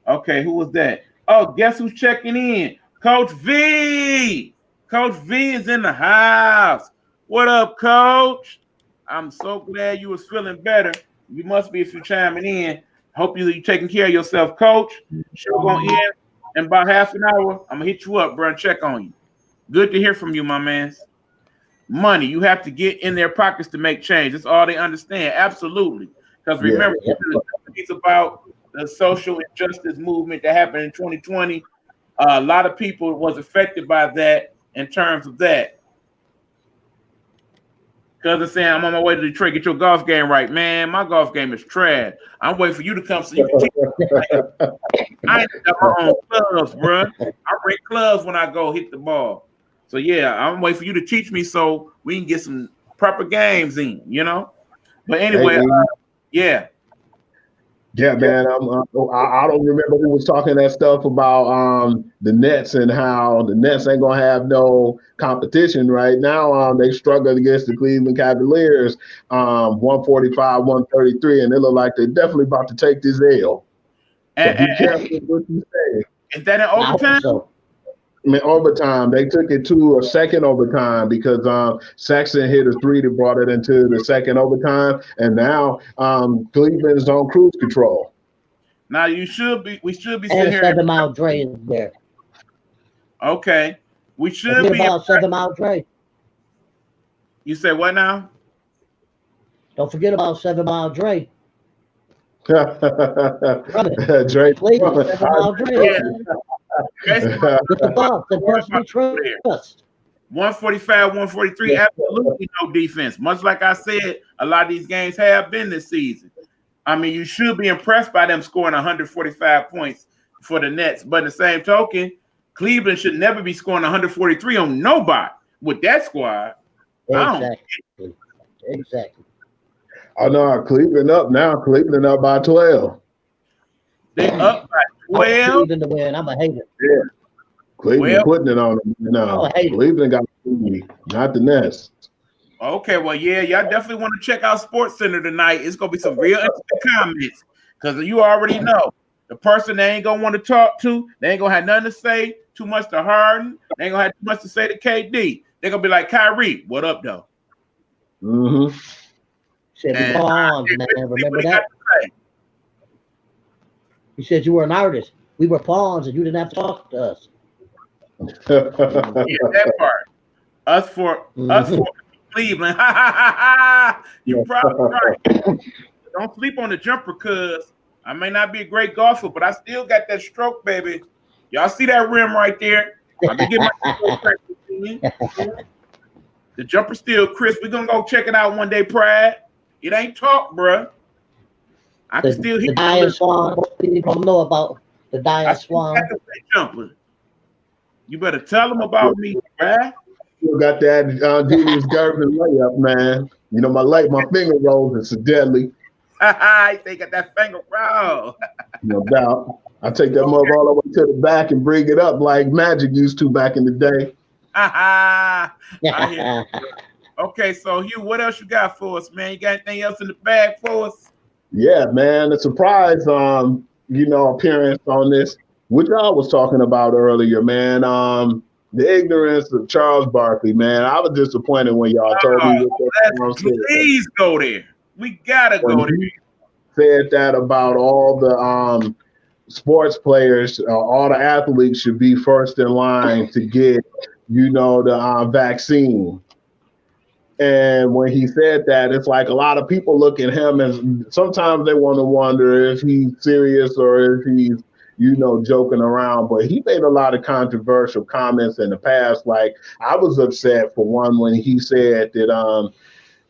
Okay, who was that? Oh, guess who's checking in? Coach V. Coach V is in the house. What up, Coach? I'm so glad you was feeling better. You must be if you're chiming in. Hope you're taking care of yourself, Coach. Show going in about half an hour. I'm gonna hit you up, bro, and check on you. Good to hear from you, my man. Money, you have to get in their pockets to make change. That's all they understand. Absolutely. Because remember, it's about the social injustice movement that happened in 2020. A lot of people was affected by that in terms of that. Because I'm saying I'm on my way to Detroit, get your golf game right. Man, my golf game is trash. I'm waiting for you to come so you can teach me. I ain't got my own clubs, bro. I rent clubs when I go hit the ball. So, yeah, I'm waiting for you to teach me so we can get some proper games in, you know? But anyway, yeah. Yeah, man. I don't remember who was talking that stuff about the Nets and how the Nets ain't gonna have no competition right now. They struggled against the Cleveland Cavaliers, 145, 133, and they look like they're definitely about to take this L. So be careful what you say. Is that an overtime? I mean, overtime. They took it to a second overtime because Sexton hit a three that brought it into the second overtime, and now Cleveland is on cruise control. Now we should be sitting here. 7 Mile Dre is there. Okay, we should be about 7 Mile Dre. You said what now? Don't forget about 7 Mile Dre. Dre. 7 Mile Dre. With the boss, the person we trust. 145, 143, absolutely no defense. Much like I said, a lot of these games have been this season. I mean, you should be impressed by them scoring 145 points for the Nets. But in the same token, Cleveland should never be scoring 143 on nobody with that squad. Exactly. Oh, no, Cleveland up now. Cleveland up by 12. They up by 12. Cleveland to win. I'm a hater. Yeah. Cleveland putting it on them now. Cleveland got Not the Nest. Okay, well, yeah, y'all definitely want to check out Sports Center tonight. It's gonna be some real interesting comments because you already know the person they ain't gonna want to talk to. They ain't gonna have nothing to say too much to Harden. They ain't gonna have too much to say to KD. They're gonna be like, Kyrie, what up, though? Mm-hmm. Said we And pawns, man. see what Remember he got that? to say. You said you were an artist. We were pawns, and you didn't have to talk to us. Yeah, that part. Us Mhm. for Cleveland. You probably right. Don't sleep on the jumper, cuz I may not be a great golfer, but I still got that stroke, baby. Y'all see that rim right there? I've been getting my stroke practice in. The jumper still crisp. We're gonna go check it out one day, Pride. It ain't talk, bruh. I can still hit The it a Diane little. Swan. Most people don't know about the I Diane still got Swan. the fake jumper. You better tell them about me, bruh. Still got that Julius Gervin layup, man. You know, my finger rolls is deadly. They got that finger roll. No doubt. I take that mug all the way to the back and bring it up like Magic used to back in the day. I hear. Okay, so Hugh, what else you got for us, man? You got anything else in the bag for us? Yeah, man. A surprise, appearance on this, which I was talking about earlier, man. The ignorance of Charles Barkley, man. I was disappointed when y'all told me Oh, what that let's song said. please go there. We gotta When go there. he said that about all the sports players, all the athletes should be first in line to get, the vaccine. And when he said that, it's like a lot of people look at him as sometimes they want to wonder if he's serious or if he's, joking around. But he made a lot of controversial comments in the past. Like I was upset for one when he said that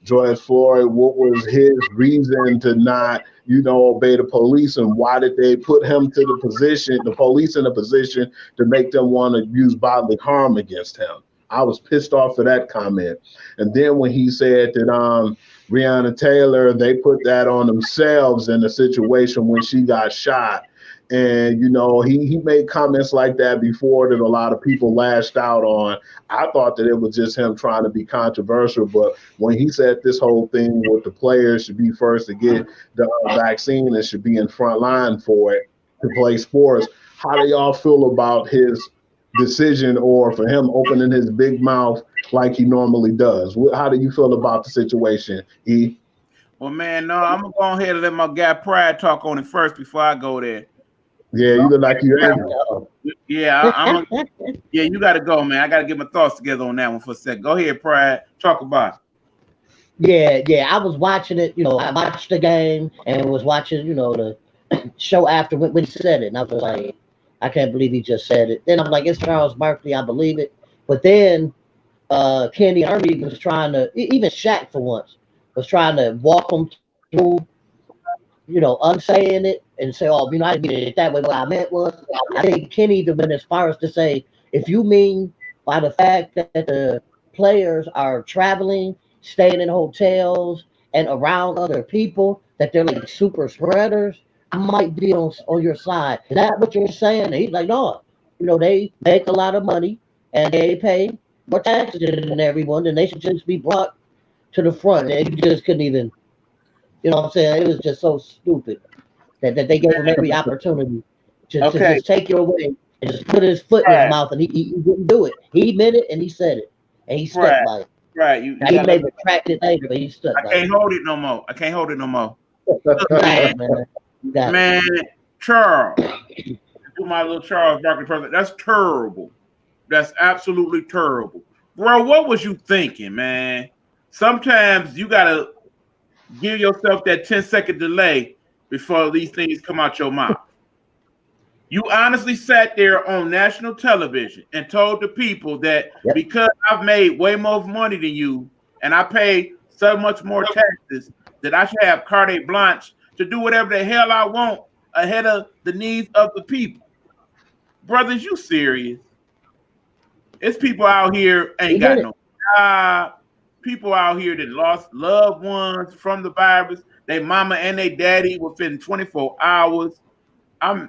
George Floyd, what was his reason to not, obey the police, and why did they put him to the police in a position to make them want to use bodily harm against him? I was pissed off for that comment. And then when he said that Breonna Taylor, they put that on themselves in the situation when she got shot. And he made comments like that before that a lot of people lashed out on. I thought that it was just him trying to be controversial, but when he said this whole thing with the players should be first to get the vaccine and should be in front line for it to play sports, how do y'all feel about his decision or for him opening his big mouth like he normally does? How do you feel about the situation, E? Well, man, no, I'm gonna go ahead and let my guy Pride talk on it first before I go there. Yeah, you look like you're angry. Yeah, yeah, you gotta go, man. I gotta get my thoughts together on that one for a second. Go ahead, Pride. Talk about Yeah. I was watching it. I watched the game and was watching, the show after when he said it, and I was like, I can't believe he just said it. Then I'm like, it's Charles Barkley, I believe it. But then Kenny Ernie was trying to, even Shaq for once, was trying to walk him through, unsaying it and say, oh, I didn't mean it that way. What I meant was, I think Kenny even went as far as to say, if you mean by the fact that the players are traveling, staying in hotels and around other people, that they're like super spreaders, I might be on your side. Is that what you're saying? And he's like, no. They make a lot of money and they pay more taxes than everyone, and they should just be brought to the front. They just couldn't even, what I'm saying? It was just so stupid that they gave him every opportunity to okay, just take you away and just put his foot in his Pride, mouth, and he didn't do it. He meant it and he said it, and he stuck Pride, by it. Pride. You Now he gotta let may me. retract it later, but he stuck I by can't it. hold it no more. I can't hold it no more. Look, You got man, it, man. You got it. man, Charles, do my little Charles Barkley person. That's terrible. That's absolutely terrible, bro. What was you thinking, man? Sometimes you gotta give yourself that 10-second delay before these things come out your mouth. You honestly sat there on national television and told the people that Yep. because I've made way more money than you and I pay so much more taxes that I should have carte blanche to do whatever the hell I want ahead of the needs of the people. Brothers, you serious? It's people out here He ain't got meant it. no job. People out here that lost loved ones from the virus. They mama and they daddy within 24 hours. I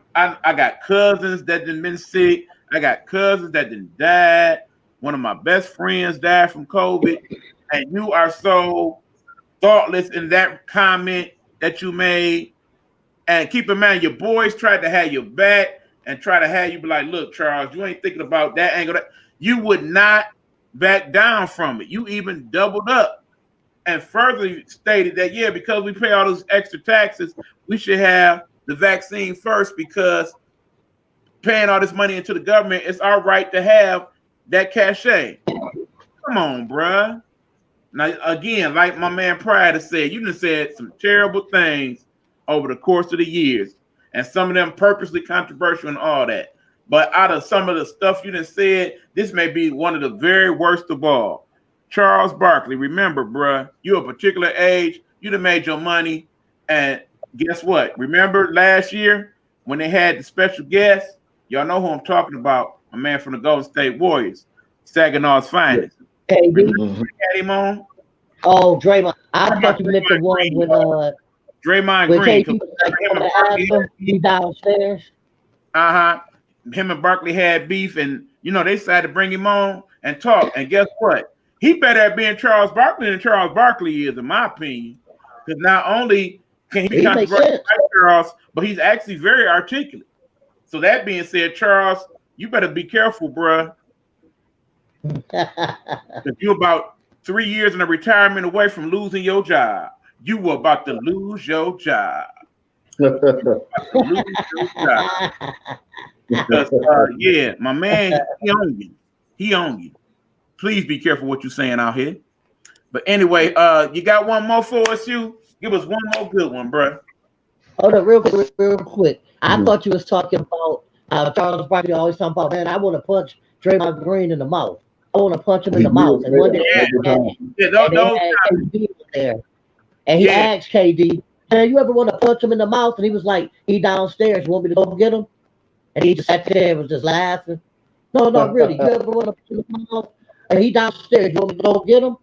got cousins that done been sick. I got cousins that done died. One of my best friends died from COVID, and you are so thoughtless in that comment that you made. And keep in mind, your boys tried to have your back and try to have you be like, look, Charles, you ain't thinking about that angle. You would not back down from it. You even doubled up and further stated that, yeah, because we pay all those extra taxes, we should have the vaccine first because paying all this money into the government, it's our right to have that cachet. Come on, bruh. Now, again, like my man Pride has said, you done said some terrible things over the course of the years, and some of them purposely controversial and all that. But out of some of the stuff you done said, this may be one of the very worst of all. Charles Barkley, remember, bruh, you're a particular age, you done made your money, and guess what? Remember last year when they had the special guest? Y'all know who I'm talking about, a man from the Golden State Warriors, Saginaw's finest. KD. Had him on. Oh, Draymond. I thought you meant the one with Draymond when Green. KD was like on the album, he downstairs. Him and Barkley had beef, and they decided to bring him on and talk. And guess what? He better at being Charles Barkley than Charles Barkley is, in my opinion. Because not only can he controversial like Charles, but he's actually very articulate. So that being said, Charles, you better be careful, bruh. Because you're about 3 years in a retirement away from losing your job. You were about to lose your job. Because, yeah, my man, he on you. He on you. Please be careful what you're saying out here. But anyway, you got one more for us, you? Give us one more good one, bruh. Hold on, real quick. I thought you was talking about Charles Barkley always talking about, man, I want to punch Draymond Green in the mouth. I want to punch him in the mouth. And one day KD was there. And he asked KD, man, you ever want to punch him in the mouth? And he was like, he downstairs. You want me to go get him? And he just sat there and was just laughing. No, really. You ever want to punch him in the mouth? And he downstairs. You want me to go get him?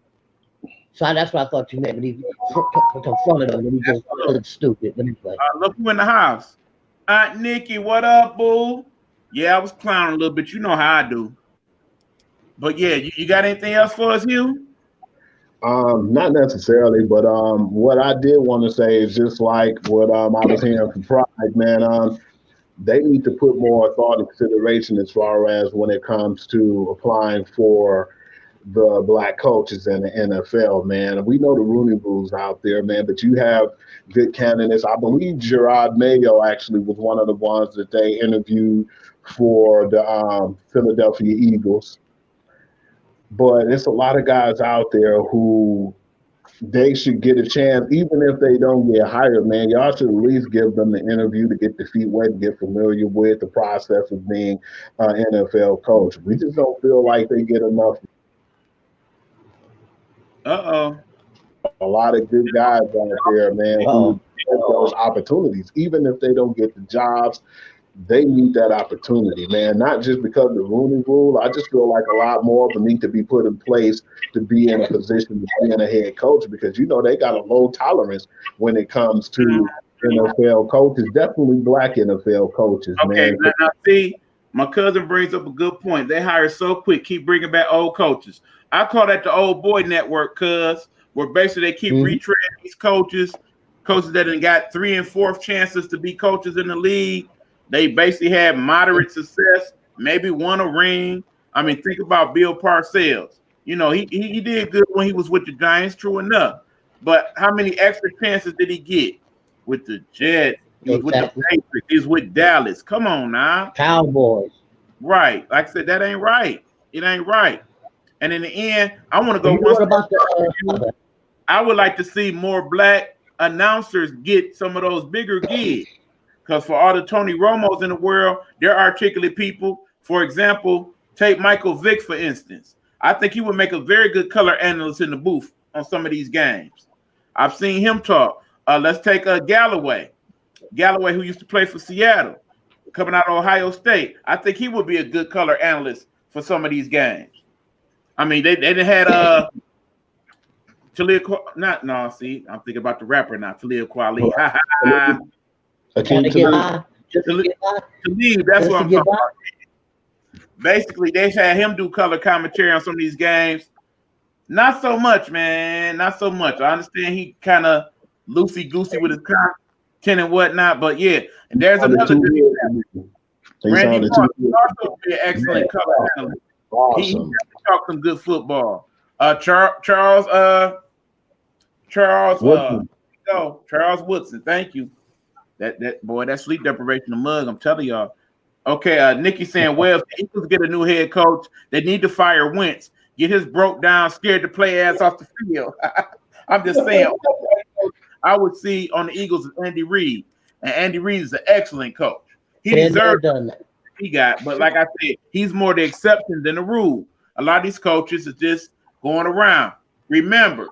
So that's what I thought you meant when he confronted him and he just looked stupid. But anyway. Look who in the house. Aunt Nikki, what up, boo? Yeah, I was clowning a little bit. You know how I do. But yeah, you got anything else for us, Hugh? Not necessarily, but what I did want to say is just like what I was hearing from Pride, man. They need to put more thought and consideration as far as when it comes to applying for the black coaches in the NFL, man. We know the Rooney Rules out there, man, but you have good candidates. I believe Gerard Mayo actually was one of the ones that they interviewed for the Philadelphia Eagles. But it's a lot of guys out there who they should get a chance, even if they don't get hired, man. Y'all should at least give them the interview to get their feet wet and get familiar with the process of being an NFL coach. We just don't feel like they get enough. A lot of good guys out there, man, who get those opportunities. Even if they don't get the jobs, they need that opportunity, man. Not just because of the Rooney Rule. I just feel like a lot more of them need to be put in place to be in a position to be in a head coach because, they got a low tolerance when it comes to NFL coaches, definitely black NFL coaches, man. Okay, now see, my cousin brings up a good point. They hire so quick, keep bringing back old coaches. I call that the old boy network, where basically they keep retraining these coaches that have got 3 and 4th chances to be coaches in the league. They basically had moderate success, maybe won a ring. I mean, think about Bill Parcells. He did good when he was with the Giants, true enough. But how many extra chances did he get with the Jets? He was with the Patriots. He was with Dallas. Come on now. Cowboys. Right. Like I said, that ain't right. It ain't right. And in the end, I want to go one step. I would like to see more black announcers get some of those bigger gigs. Because for all the Tony Romos in the world, they're articulate people. For example, take Michael Vick, for instance. I think he would make a very good color analyst in the booth on some of these games. I've seen him talk. Let's take Galloway. Galloway, who used to play for Seattle, coming out of Ohio State. I think he would be a good color analyst for some of these games. I mean, they didn't have Talib. I'm thinking about the rapper now, Talib Kweli. Talib, that's what I'm talking about. basically they've had him do color commentary on some of these games. Not so much, man. Not so much. I understand he kind of loosey goosey with his content and whatnot, but yeah. And there's another dude. Randy Moss also be an excellent color analyst. Awesome. He talked some good football. Charles Woodson. Thank you. That boy, that sleep deprivation, the mug. I'm telling y'all. Okay, Nikki saying, well, if the Eagles get a new head coach, they need to fire Wentz. Get his broke down, scared to play ass off the field. I'm just saying, I would see on the Eagles is Andy Reid, and Andy Reid is an excellent coach. He deserves that. He got, but like I said, he's more the exception than the rule. A lot of these coaches are just going around. Remember,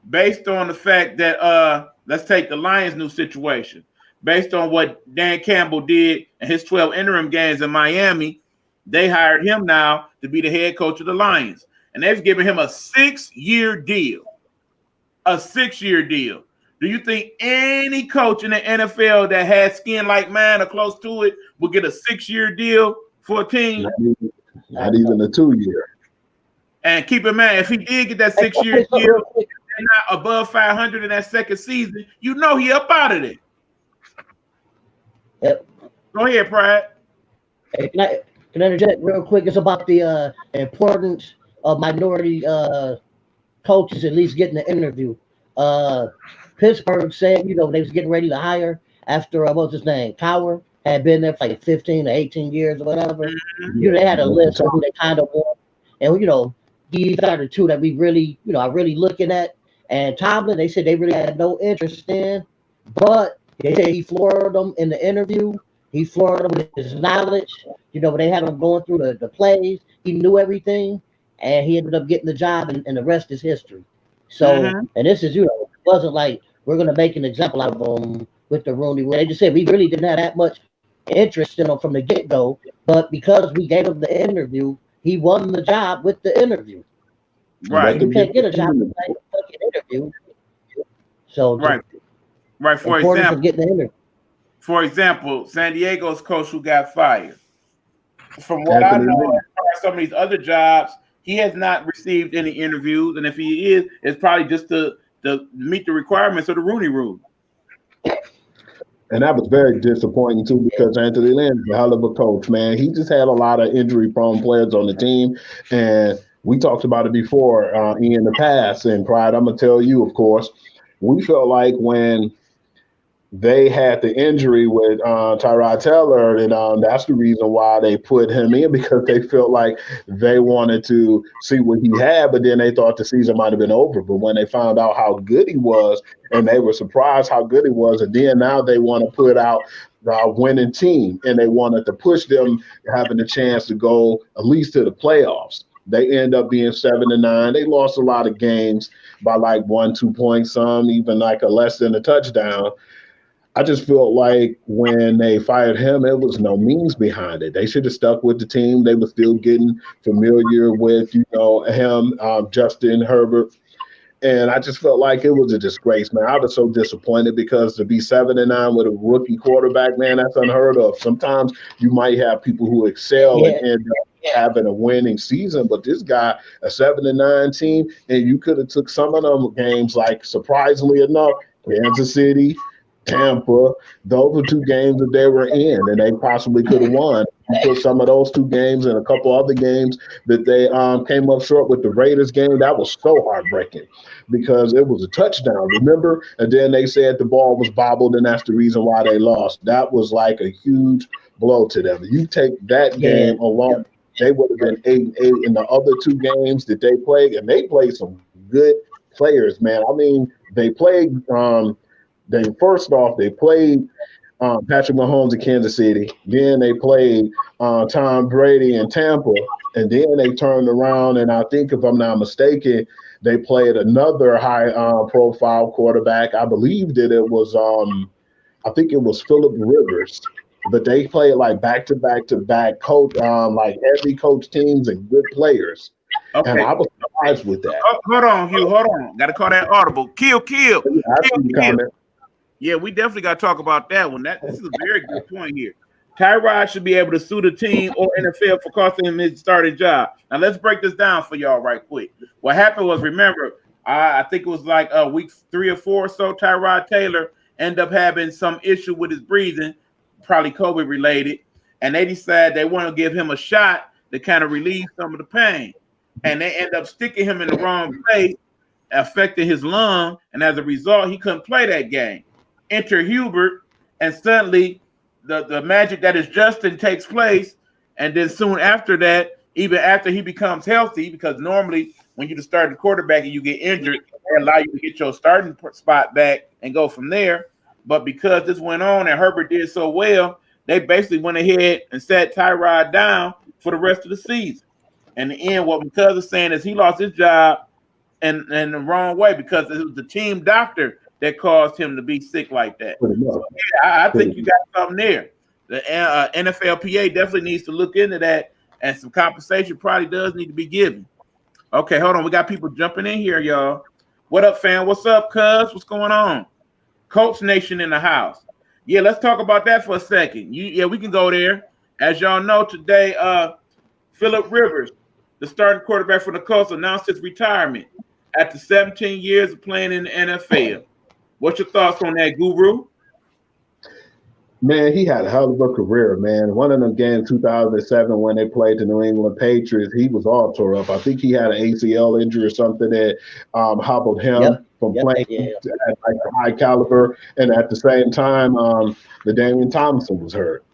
based on the fact that let's take the Lions' new situation, based on what Dan Campbell did in his 12 interim games in Miami, they hired him now to be the head coach of the Lions. And they've given him a 6-year deal. A 6-year deal. Do you think any coach in the NFL that has skin like mine or close to it will get a 6-year deal for a team? Not even a 2-year. And keep in mind, if he did get that 6-year deal, they're not above 500 in that second season, you know he up out of there. Yep. Go ahead, Pride. Hey, can I interject real quick? It's about the importance of minority coaches at least getting an interview. Pittsburgh said, they was getting ready to hire after what was his name? Cowher had been there for like 15 or 18 years or whatever. Mm-hmm. They had a list of who they kind of want. And these are the two that we really, are really looking at. And Tomlin, they said they really had no interest in, but they said he floored them in the interview. He floored them with his knowledge. When they had him going through the plays, he knew everything, and he ended up getting the job, and the rest is history. So, and this is, it wasn't like we're going to make an example out of him with the Rooney Rule. They just said we really didn't have that much interest in him from the get-go, but because we gave him the interview, he won the job with the interview. Right. You can't get a job with a fucking interview. So, right. For example, San Diego's coach who got fired. From what I know, as far as some of these other jobs, he has not received any interviews, and if he is, it's probably just to meet the requirements of the Rooney Rule. And that was very disappointing too, because Anthony Lynn is a hell of a coach, man. He just had a lot of injury-prone players on the team, and we talked about it before in the past. And Pride, I'm gonna tell you, of course, we felt like when they had the injury with Tyrod Taylor, and that's the reason why they put him in, because they felt like they wanted to see what he had, but then they thought the season might have been over. But when they found out how good he was, and they were surprised how good he was, and then now they want to put out a winning team, and they wanted to push them having a chance to go at least to the playoffs. They end up being 7-9. They lost a lot of games by like 1-2 points, some even like a less than a touchdown. I just felt like when they fired him, it was no means behind it. They should have stuck with the team. They were still getting familiar with, him, Justin Herbert. And I just felt like it was a disgrace, man. I was so disappointed, because to be 7-9 with a rookie quarterback, man, that's unheard of. Sometimes you might have people who excel and end up having a winning season, but this guy, a 7-9 team, and you could have took some of them games, like surprisingly enough, Kansas City, Tampa, those were two games that they were in, and they possibly could have won. You put some of those two games and a couple other games that they came up short with. The Raiders game, that was so heartbreaking because it was a touchdown, remember? And then they said the ball was bobbled, and that's the reason why they lost. That was like a huge blow to them. You take that game alone, they would have been 8-8 in the other two games that they played, and they played some good players, man. I mean, they played first off, they played Patrick Mahomes in Kansas City. Then they played Tom Brady in Tampa. And then they turned around, and I think, if I'm not mistaken, they played another high-profile quarterback. I believe that it was, I think it was Phillip Rivers. But they played like back-to-back coach, like heavy coach teams and good players. Okay. And I was surprised with that. Hold on, Hugh. Hold on. Got to call that audible. Kill. Yeah, we definitely got to talk about that one. This is a very good point here. Tyrod should be able to sue the team or NFL for costing him his starting job. Now let's break this down for y'all right quick. What happened was, remember, I think it was like week 3 or 4 or so, Tyrod Taylor ended up having some issue with his breathing, probably COVID related, and they decided they want to give him a shot to kind of relieve some of the pain. And they end up sticking him in the wrong place, affecting his lung, and as a result, he couldn't play that game. Enter Hubert, and suddenly the magic that is Justin takes place, and then soon after that, even after he becomes healthy, because normally when you're the starting quarterback and you get injured, they allow you to get your starting spot back and go from there. But because this went on and Herbert did so well, they basically went ahead and sat Tyrod down for the rest of the season. And in the end, what because of saying is he lost his job in the wrong way because it was the team doctor that caused him to be sick like that. So, yeah, I think you got something there. The NFLPA definitely needs to look into that, and some compensation probably does need to be given. Okay, hold on. We got people jumping in here, y'all. What up, fam? What's up, cuz? What's going on? Colts Nation in the house. Yeah, let's talk about that for a second. Yeah, we can go there. As y'all know, today, Phillip Rivers, the starting quarterback for the Colts, announced his retirement after 17 years of playing in the NFL. What's your thoughts on that, Guru? Man, he had a hell of a career, man. One of them games, 2007, when they played the New England Patriots, he was all tore up. I think he had an ACL injury or something that hobbled him from playing at like a high caliber. And at the same time, the Damian Thompson was hurt.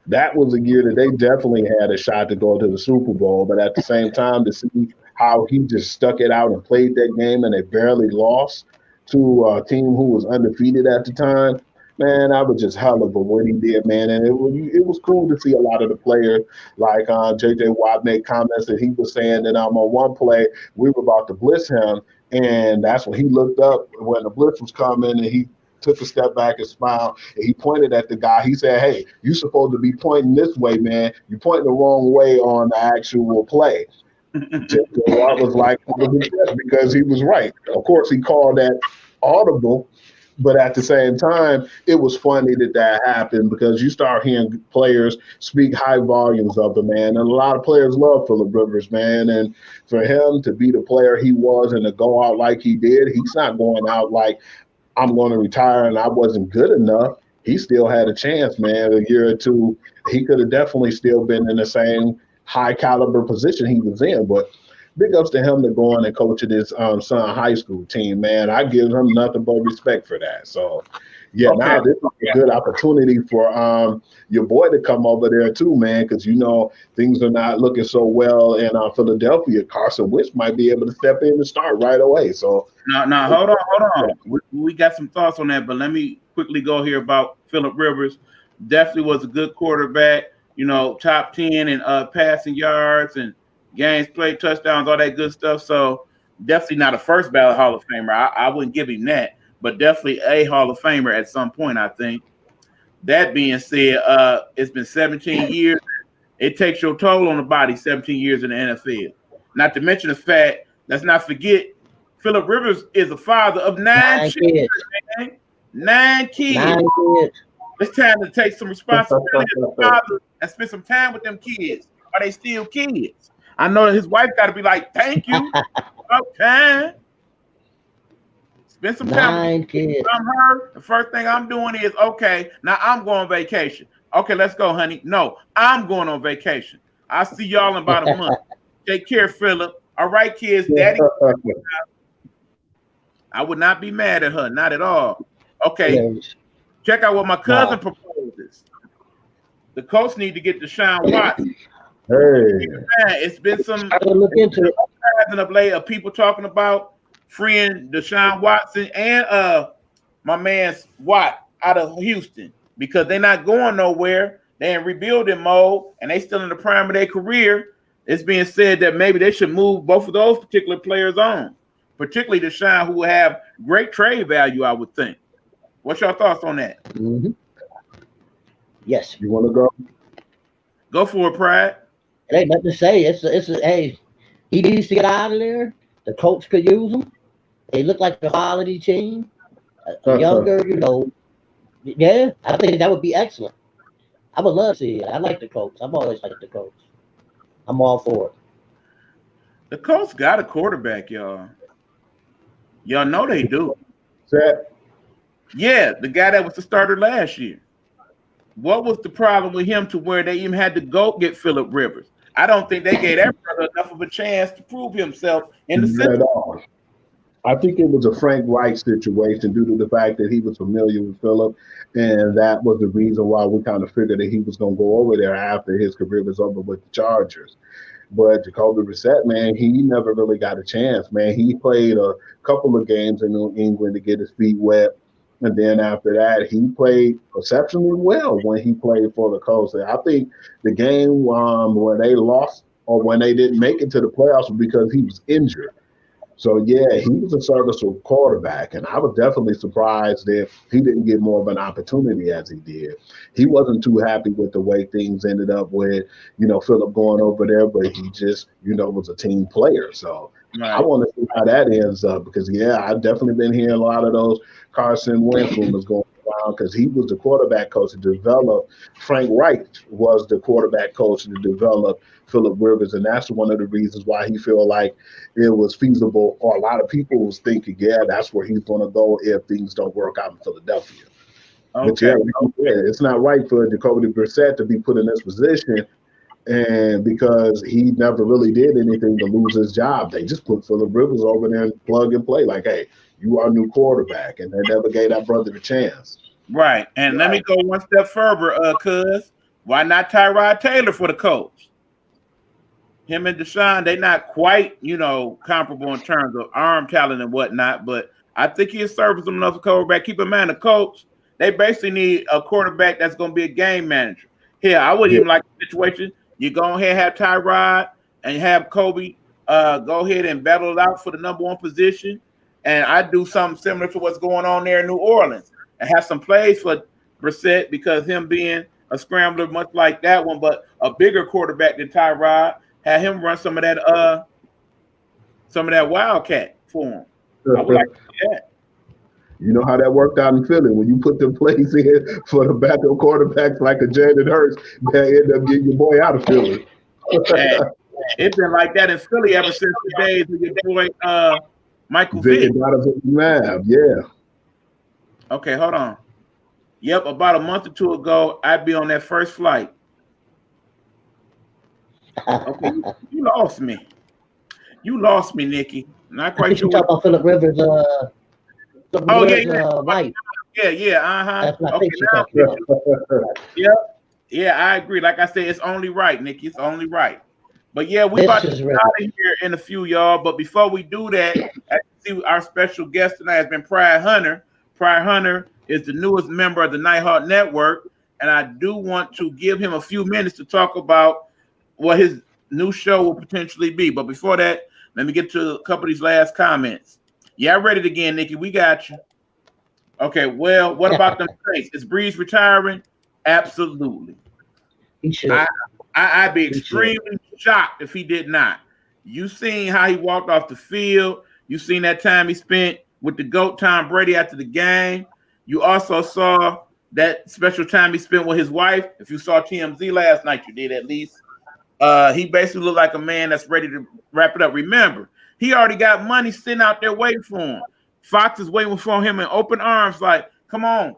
That was a year that they definitely had a shot to go to the Super Bowl. But at the same time, to see how he just stuck it out and played that game and they barely lost to a team who was undefeated at the time, man, I was just hell of a what he did, man. And it was cool to see a lot of the players, like J.J. Watt made comments that he was saying that on one play, we were about to blitz him, and that's when he looked up when the blitz was coming, and he took a step back and smiled, and he pointed at the guy. He said, hey, you're supposed to be pointing this way, man. You're pointing the wrong way on the actual play. J.J. Watt was like, because he was right. Of course, he called that audible. But at the same time, it was funny that happened because you start hearing players speak high volumes of the man. And a lot of players love Phillip Rivers, man. And for him to be the player he was and to go out like he did, he's not going out like, I'm going to retire and I wasn't good enough. He still had a chance, man. A year or two, he could have definitely still been in the same high caliber position he was in. But big ups to him to go on and coaching his son high school team, man. I give him nothing but respect for that. So, yeah, now this is a good opportunity for your boy to come over there too, man, because, you know, things are not looking so well in Philadelphia. Carson Wentz might be able to step in and start right away. So, now, hold on. We got some thoughts on that, but let me quickly go here about Phillip Rivers. Definitely was a good quarterback, you know, top 10 in passing yards and games played, touchdowns, all that good stuff. So definitely not a first ballot Hall of Famer. I wouldn't give him that, but definitely a Hall of Famer at some point, I think. That being said, it's been 17 years. It takes your toll on the body, 17 years in the NFL. Not to mention the fact, let's not forget, Phillip Rivers is a father of 9 children, man. 9 kids. It's time to take some responsibility as a father and spend some time with them kids. Are they still kids? I know his wife got to be like, thank you. Okay. Spend some time with her. The first thing I'm doing is, okay, now I'm going on vacation. Okay, let's go, honey. No, I'm going on vacation. I'll see y'all in about a month. Take care, Phillip. All right, kids. Daddy. I would not be mad at her. Not at all. Okay. Check out what my cousin proposes. The Colts need to get Deshaun Watson. It's been some look into it. Of people talking about freeing Deshaun Watson and my man's Watt out of Houston because they're not going nowhere. They're in rebuilding mode and they still in the prime of their career. It's being said that maybe they should move both of those particular players on, particularly Deshaun, who will have great trade value, I would think. What's your thoughts on that? Mm-hmm. Yes. You want to go? Go for it, Pride. It ain't nothing to say. Hey, he needs to get out of there. The coach could use him. They look like a quality team. Younger, you know. Yeah, I think that would be excellent. I would love to see it. I like the Colts. I've always liked the Colts. I'm all for it. The Colts got a quarterback, y'all. Y'all know they do. Set. Yeah, the guy that was the starter last year. What was the problem with him to where they even had to go get Phillip Rivers? I don't think they gave that brother enough of a chance to prove himself in the Not at system. all. I think it was a Frank Reich situation due to the fact that he was familiar with Philip, and that was the reason why we kind of figured that he was going to go over there after his career was over with the Chargers. But Jacoby Brissett, man, he never really got a chance, man. He played a couple of games in New England to get his feet wet. And then after that, he played exceptionally well when he played for the Colts. And I think the game where they lost or when they didn't make it to the playoffs was because he was injured. So yeah, he was a serviceable quarterback, and I was definitely surprised that he didn't get more of an opportunity as he did. He wasn't too happy with the way things ended up with, Philip going over there, but he just, was a team player. So I Right. want to see how that ends up because yeah, I've definitely been hearing a lot of those Carson Wentz rumors going around because he was the quarterback coach to develop. Frank Reich was the quarterback coach to develop Philip Rivers, and that's one of the reasons why he feel like it was feasible, or a lot of people was thinking, yeah, that's where he's going to go if things don't work out in Philadelphia. But yeah, Okay. it's not right for Jacoby Brissett to be put in this position, and because he never really did anything to lose his job, they just put Philip Rivers over there and plug and play. Like, hey, you are a new quarterback, and they never gave that brother the chance. Right. And let me go one step further, cuz. Why not Tyrod Taylor for the Colts? Him and Deshaun, they not quite, comparable in terms of arm talent and whatnot, but I think he is serviceable enough for quarterback. Keep in mind, the Colts, they basically need a quarterback that's going to be a game manager. Here, I wouldn't Yeah. even like the situation. You go ahead, have Tyrod, and have Kobe go ahead and battle it out for the number one position. And I do something similar to what's going on there in New Orleans and have some plays for Brissett because him being a scrambler, much like that one, but a bigger quarterback than Tyrod, had him run some of that wildcat for him. I would like to see that. You know how that worked out in Philly when you put the plays in for the backup quarterbacks like a Jaden Hurts, they end up getting your boy out of Philly. And it's been like that in Philly ever since the days of your boy Michael Vick. Vic got us in the map, yeah. Okay, hold on. Yep, about a month or two ago, I'd be on that first flight. Okay, you lost me. You lost me, Nikki. Not I quite think sure you talk about Philip Rivers. Philip Oh yeah, Rivers, yeah, wife. yeah. Uh-huh. That's what I Okay, think you now talking about. yeah, yeah, I agree. Like I said, it's only right, Nikki. It's only right. But yeah, we about This to is get Rivers. out of here in a few, y'all. But before we do that, as you see, our special guest tonight has been Pride Hunter. Pride Hunter is the newest member of the Nighthawk Network, and I do want to give him a few minutes to talk about what his new show will potentially be. But before that, let me get to a couple of these last comments. Yeah, I read it again, Nikki. We got you. Okay, well, what about them Saints? Is Breeze retiring? Absolutely. He should. I'd be He should. extremely shocked if he did not. You seen how he walked off the field. You seen that time he spent with the GOAT Tom Brady after the game. You also saw that special time he spent with his wife. If you saw TMZ last night, you did at least. He basically looked like a man that's ready to wrap it up. Remember, he already got money sitting out there waiting for him. Fox is waiting for him in open arms, like, come on,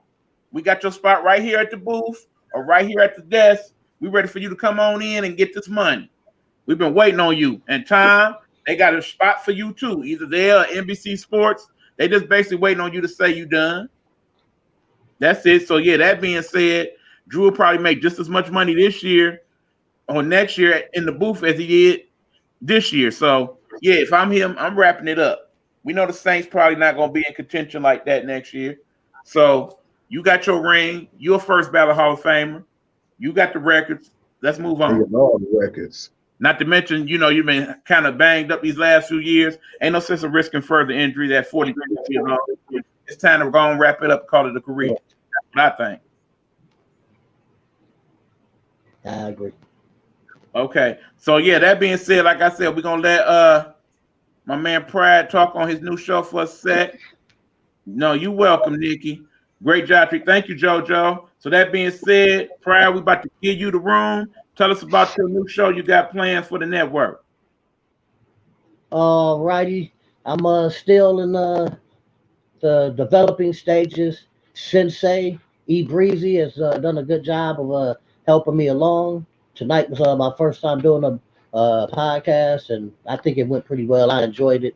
we got your spot right here at the booth or right here at the desk. We ready for you to come on in and get this money. We've been waiting on you. And Tom, they got a spot for you too. Either there or NBC Sports. They just basically waiting on you to say you done. That's it. So yeah, that being said, Drew will probably make just as much money this year or next year in the booth as he did this year. So yeah, if I'm him, I'm wrapping it up. We know the Saints probably not going to be in contention like that next year. So you got your ring. You're a first ballot Hall of Famer. You got the records. Let's move He on. got all the records. Not to mention, you've been kind of banged up these last few years. Ain't no sense of risking further injury at 43 years old. It's time to go and wrap it up and call it a career. That's what I think. I agree. Okay. So yeah, that being said, like I said, we're gonna let my man Pride talk on his new show for a sec. No, you welcome, Nikki. Great job, Trick. Thank you, JoJo. So that being said, Pride, we about to give you the room. Tell us about your new show you got planned for the network. Righty. I'm still in the developing stages. Sensei E Breezy has done a good job of helping me along. Tonight was my first time doing a podcast, and I think it went pretty well. I enjoyed it.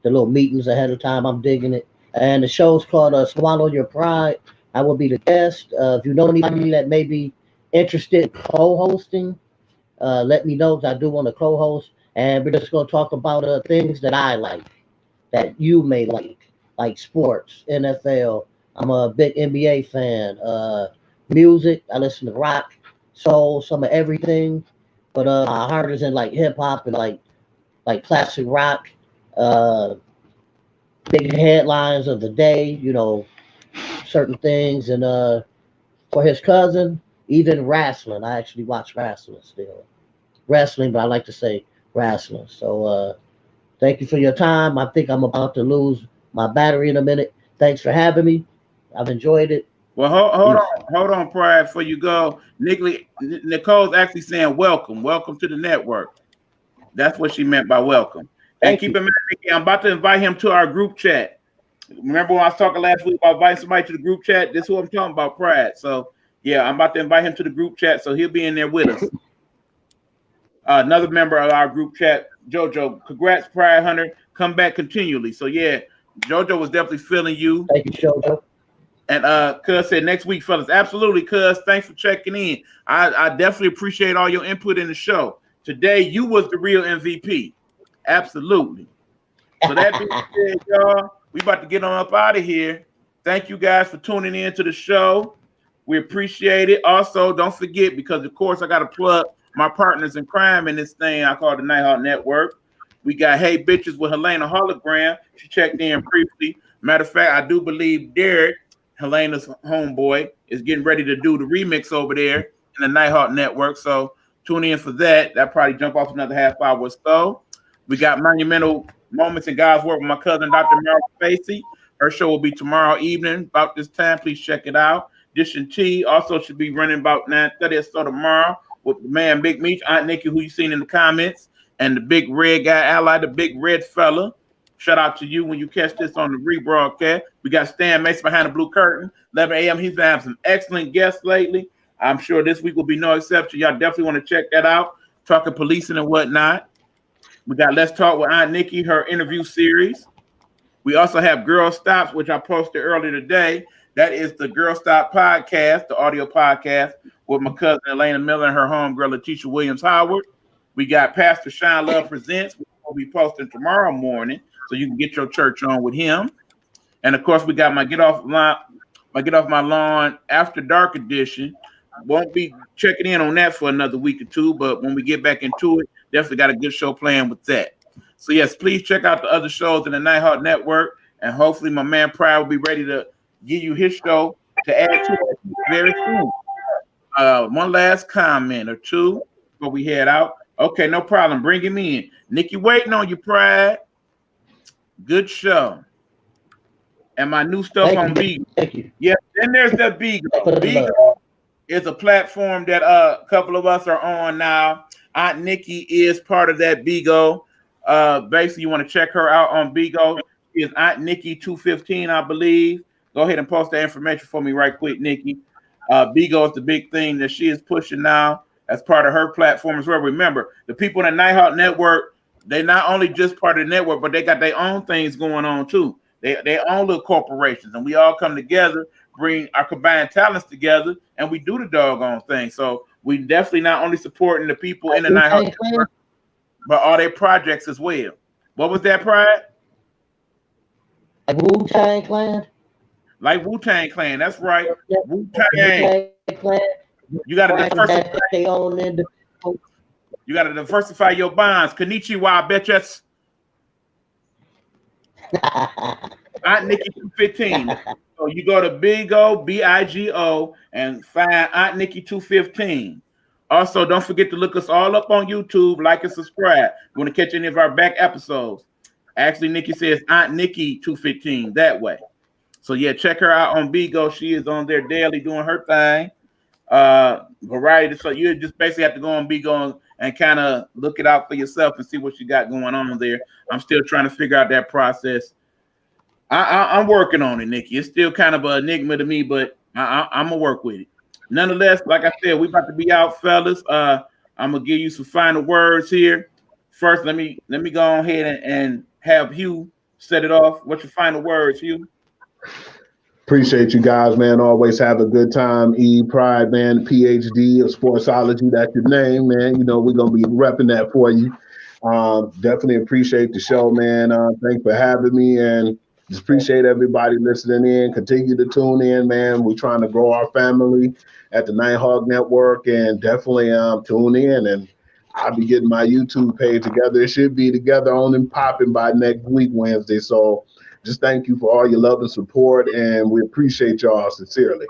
The little meetings ahead of time, I'm digging it. And the show's called Swallow Your Pride. I will be the guest. If you know anybody that may be interested in co-hosting, let me know, because I do want to co-host. And we're just going to talk about things that I like, that you may like sports, NFL. I'm a big NBA fan. Music, I listen to rock, soul, some of everything. But my heart is in like hip hop and like classic rock. Uh, Big headlines of the day, certain things. And for his cousin, even wrestling. I actually watch wrestling still. Wrestling, but I like to say wrestling. So thank you for your time. I think I'm about to lose my battery in a minute. Thanks for having me. I've enjoyed it. Well, hold on, Pride, before you go. Nicole's actually saying welcome to the network. That's what she meant by welcome. And keep in mind, Nikki, I'm about to invite him to our group chat. Remember when I was talking last week about inviting somebody to the group chat? This is what I'm talking about, Pride. So, yeah, I'm about to invite him to the group chat, so he'll be in there with us. Another member of our group chat, JoJo. Congrats, Pride Hunter. Come back continually. So, yeah, JoJo was definitely feeling you. Thank you, JoJo. And Cuz said next week, fellas. Absolutely, Cuz. Thanks for checking in. I definitely appreciate all your input in the show. Today, you was the real MVP. Absolutely. So that being said, y'all, we about to get on up out of here. Thank you guys for tuning in to the show. We appreciate it. Also, don't forget, because of course I got to plug my partners in crime in this thing I call the Nighthawk Network. We got Hey Bitches with Helena Hologram. She checked in briefly. Matter of fact, I do believe Derek, Helena's homeboy, is getting ready to do the remix over there in the Nighthawk Network. So tune in for that. That'll probably jump off another half hour or so. We got Monumental Moments in God's Work with my cousin, Dr. Meryl Spacey. Her show will be tomorrow evening about this time. Please check it out. Dish and Tea also should be running about 9:30 or so tomorrow with the man Big Meech, Aunt Nikki, who you seen in the comments, and the big red guy, Ally, the big red fella. Shout out to you when you catch this on the rebroadcast. We got Stan Mason behind the blue curtain. 11 a.m. He's been having some excellent guests lately. I'm sure this week will be no exception. Y'all definitely want to check that out. Talking policing and whatnot. We got Let's Talk with Aunt Nikki, her interview series. We also have Girl Stops, which I posted earlier today. That is the Girl Stop podcast, the audio podcast with my cousin Elena Miller and her homegirl Letitia Williams Howard. We got Pastor Shine Love Presents, which will be posting tomorrow morning, so you can get your church on with him. And of course, we got my Get Off My Lawn After Dark edition. Won't be checking in on that for another week or two, but when we get back into it, definitely got a good show planned with that. So yes, please check out the other shows in the Nighthawk Network, and hopefully my man Pride will be ready to give you his show to add to it very soon. One last comment or two before we head out. Okay, no problem. Bring him in. Nikki waiting on you, Pride. Good show. And my new stuff on Beagle. Thank you. Yeah, then there's the Beagle. Beagle is a platform that a couple of us are on now. Aunt Nikki is part of that Beagle. Basically, you want to check her out on Beagle. She is Aunt Nikki 215, I believe. Go ahead and post that information for me right quick, Nikki. Beagle is the big thing that she is pushing now as part of her platform as well. Remember, the people in the Nighthawk Network, they not only just part of the network, but they got their own things going on too. They own little corporations, and we all come together, bring our combined talents together, and we do the doggone thing. So we definitely not only supporting the people in the Nighthawk Network, but all their projects as well. What was that, Pride? Like Wu-Tang Clan? Like Wu-Tang Clan, that's right. Wu-Tang. You got to diversify. You got to diversify your bonds. Konnichiwa, bitches. Aunt Nikki 215. So you go to Bigo, Bigo, and find Aunt Nikki 215. Also, don't forget to look us all up on YouTube, like and subscribe. You want to catch any of our back episodes. Actually, Nikki says Aunt Nikki 215 that way. So yeah, check her out on Bigo. She is on there daily doing her thing. Variety. So you just basically have to go on Bigo and kind of look it out for yourself and see what you got going on there. I'm still trying to figure out that process. I'm working on it, Nikki. It's still kind of an enigma to me, but I'm gonna work with it. Nonetheless, like I said, we about to be out, fellas. I'm gonna give you some final words here. First, let me go ahead and have Hugh set it off. What's your final words, Hugh? Appreciate you guys, man. Always have a good time. Pride, man, PhD of sportsology. That's your name, man. You know, we're going to be repping that for you. Definitely appreciate the show, man. Thanks for having me, and just appreciate everybody listening in. Continue to tune in, man. We're trying to grow our family at the Nighthawk Network, and definitely tune in. And I'll be getting my YouTube page together. It should be together on and popping by next week, Wednesday. So just thank you for all your love and support, and we appreciate y'all sincerely.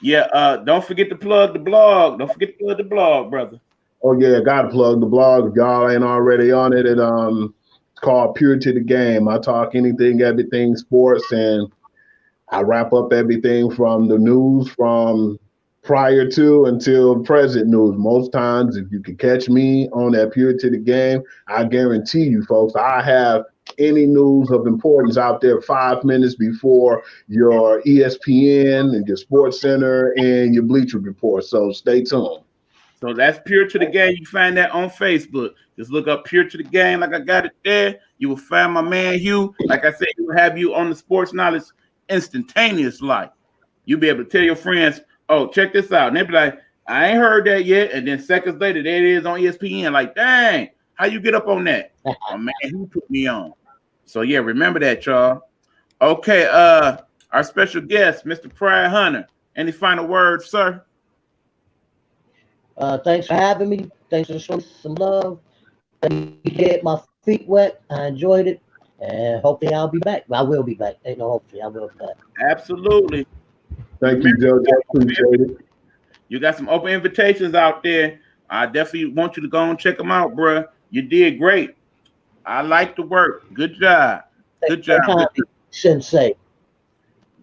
Yeah, don't forget to plug the blog. Don't forget to plug the blog, brother. Oh yeah, gotta plug the blog. If y'all ain't already on it, it's called Pure to the Game. I talk anything, everything sports, and I wrap up everything from the news from prior to until present news. Most times, if you can catch me on that Pure to the Game, I guarantee you, folks, I have any news of importance out there 5 minutes before your ESPN and your Sports Center and your Bleacher Report. So stay tuned. So that's Pure to the Game. You find that on Facebook. Just look up Pure to the Game, like I got it there. You will find my man Hugh. Like I said, he will have you on the sports knowledge instantaneous like. You'll be able to tell your friends, oh, check this out. And they'll be like, I ain't heard that yet. And then seconds later, there it is on ESPN. Like, dang, how you get up on that? Oh man, who put me on? So yeah, remember that, y'all. Okay, our special guest, Mr. Pride Hunter. Any final words, sir? Thanks for having me. Thanks for showing some love. Let me get my feet wet. I enjoyed it. And hopefully I'll be back. I will be back. Ain't no hopefully. I will be back. Absolutely. Thank you, Joe. Appreciate it. You got some open invitations out there. I definitely want you to go and check them out, bro. You did great. I like the work. Good job. Good job. Sensei.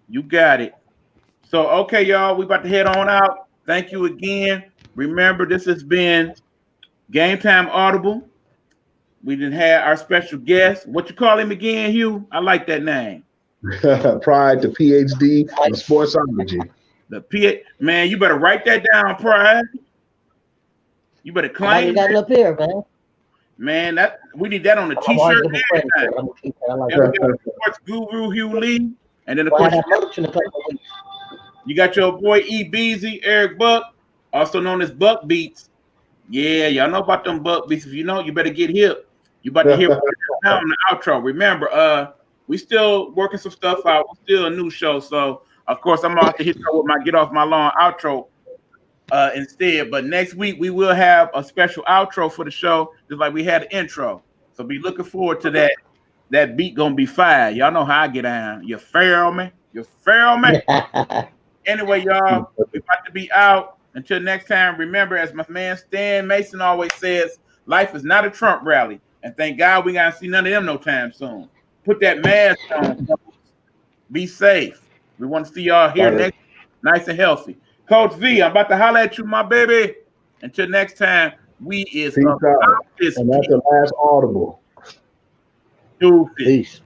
You got it. So, okay, y'all, we about to head on out. Thank you again. Remember, this has been GameTime Audible. We didn't have our special guest. What you call him again, Hugh? I like that name. Pride, the PhD of sportsology. The man, you better write that down, Pride. You better claim got it up here, man. Man, that we need that on the t-shirt. Sports Guru Hugh Lee, and then of course you got your boy E Beezy, Eric Buck, also known as Buck Beats. Yeah, y'all know about them Buck Beats. If you know, you better get hip. You about to hear now on the outro. Remember, we still working some stuff out. We're still a new show, so of course I'm about to hit you with my get off my lawn outro instead. But next week we will have a special outro for the show, just like we had an intro. So be looking forward to that. That beat gonna be fire. Y'all know how I get down. You feel me? You feel me? Anyway, y'all, we about to be out. Until next time, remember, as my man Stan Mason always says, life is not a Trump rally. And thank God we gotta see none of them no time soon. Put that mask on. Be safe. We want to see y'all here next, nice and healthy. Coach V, I'm about to holler at you, my baby. Until next time, we is Peace out. And that's the last audible. Peace.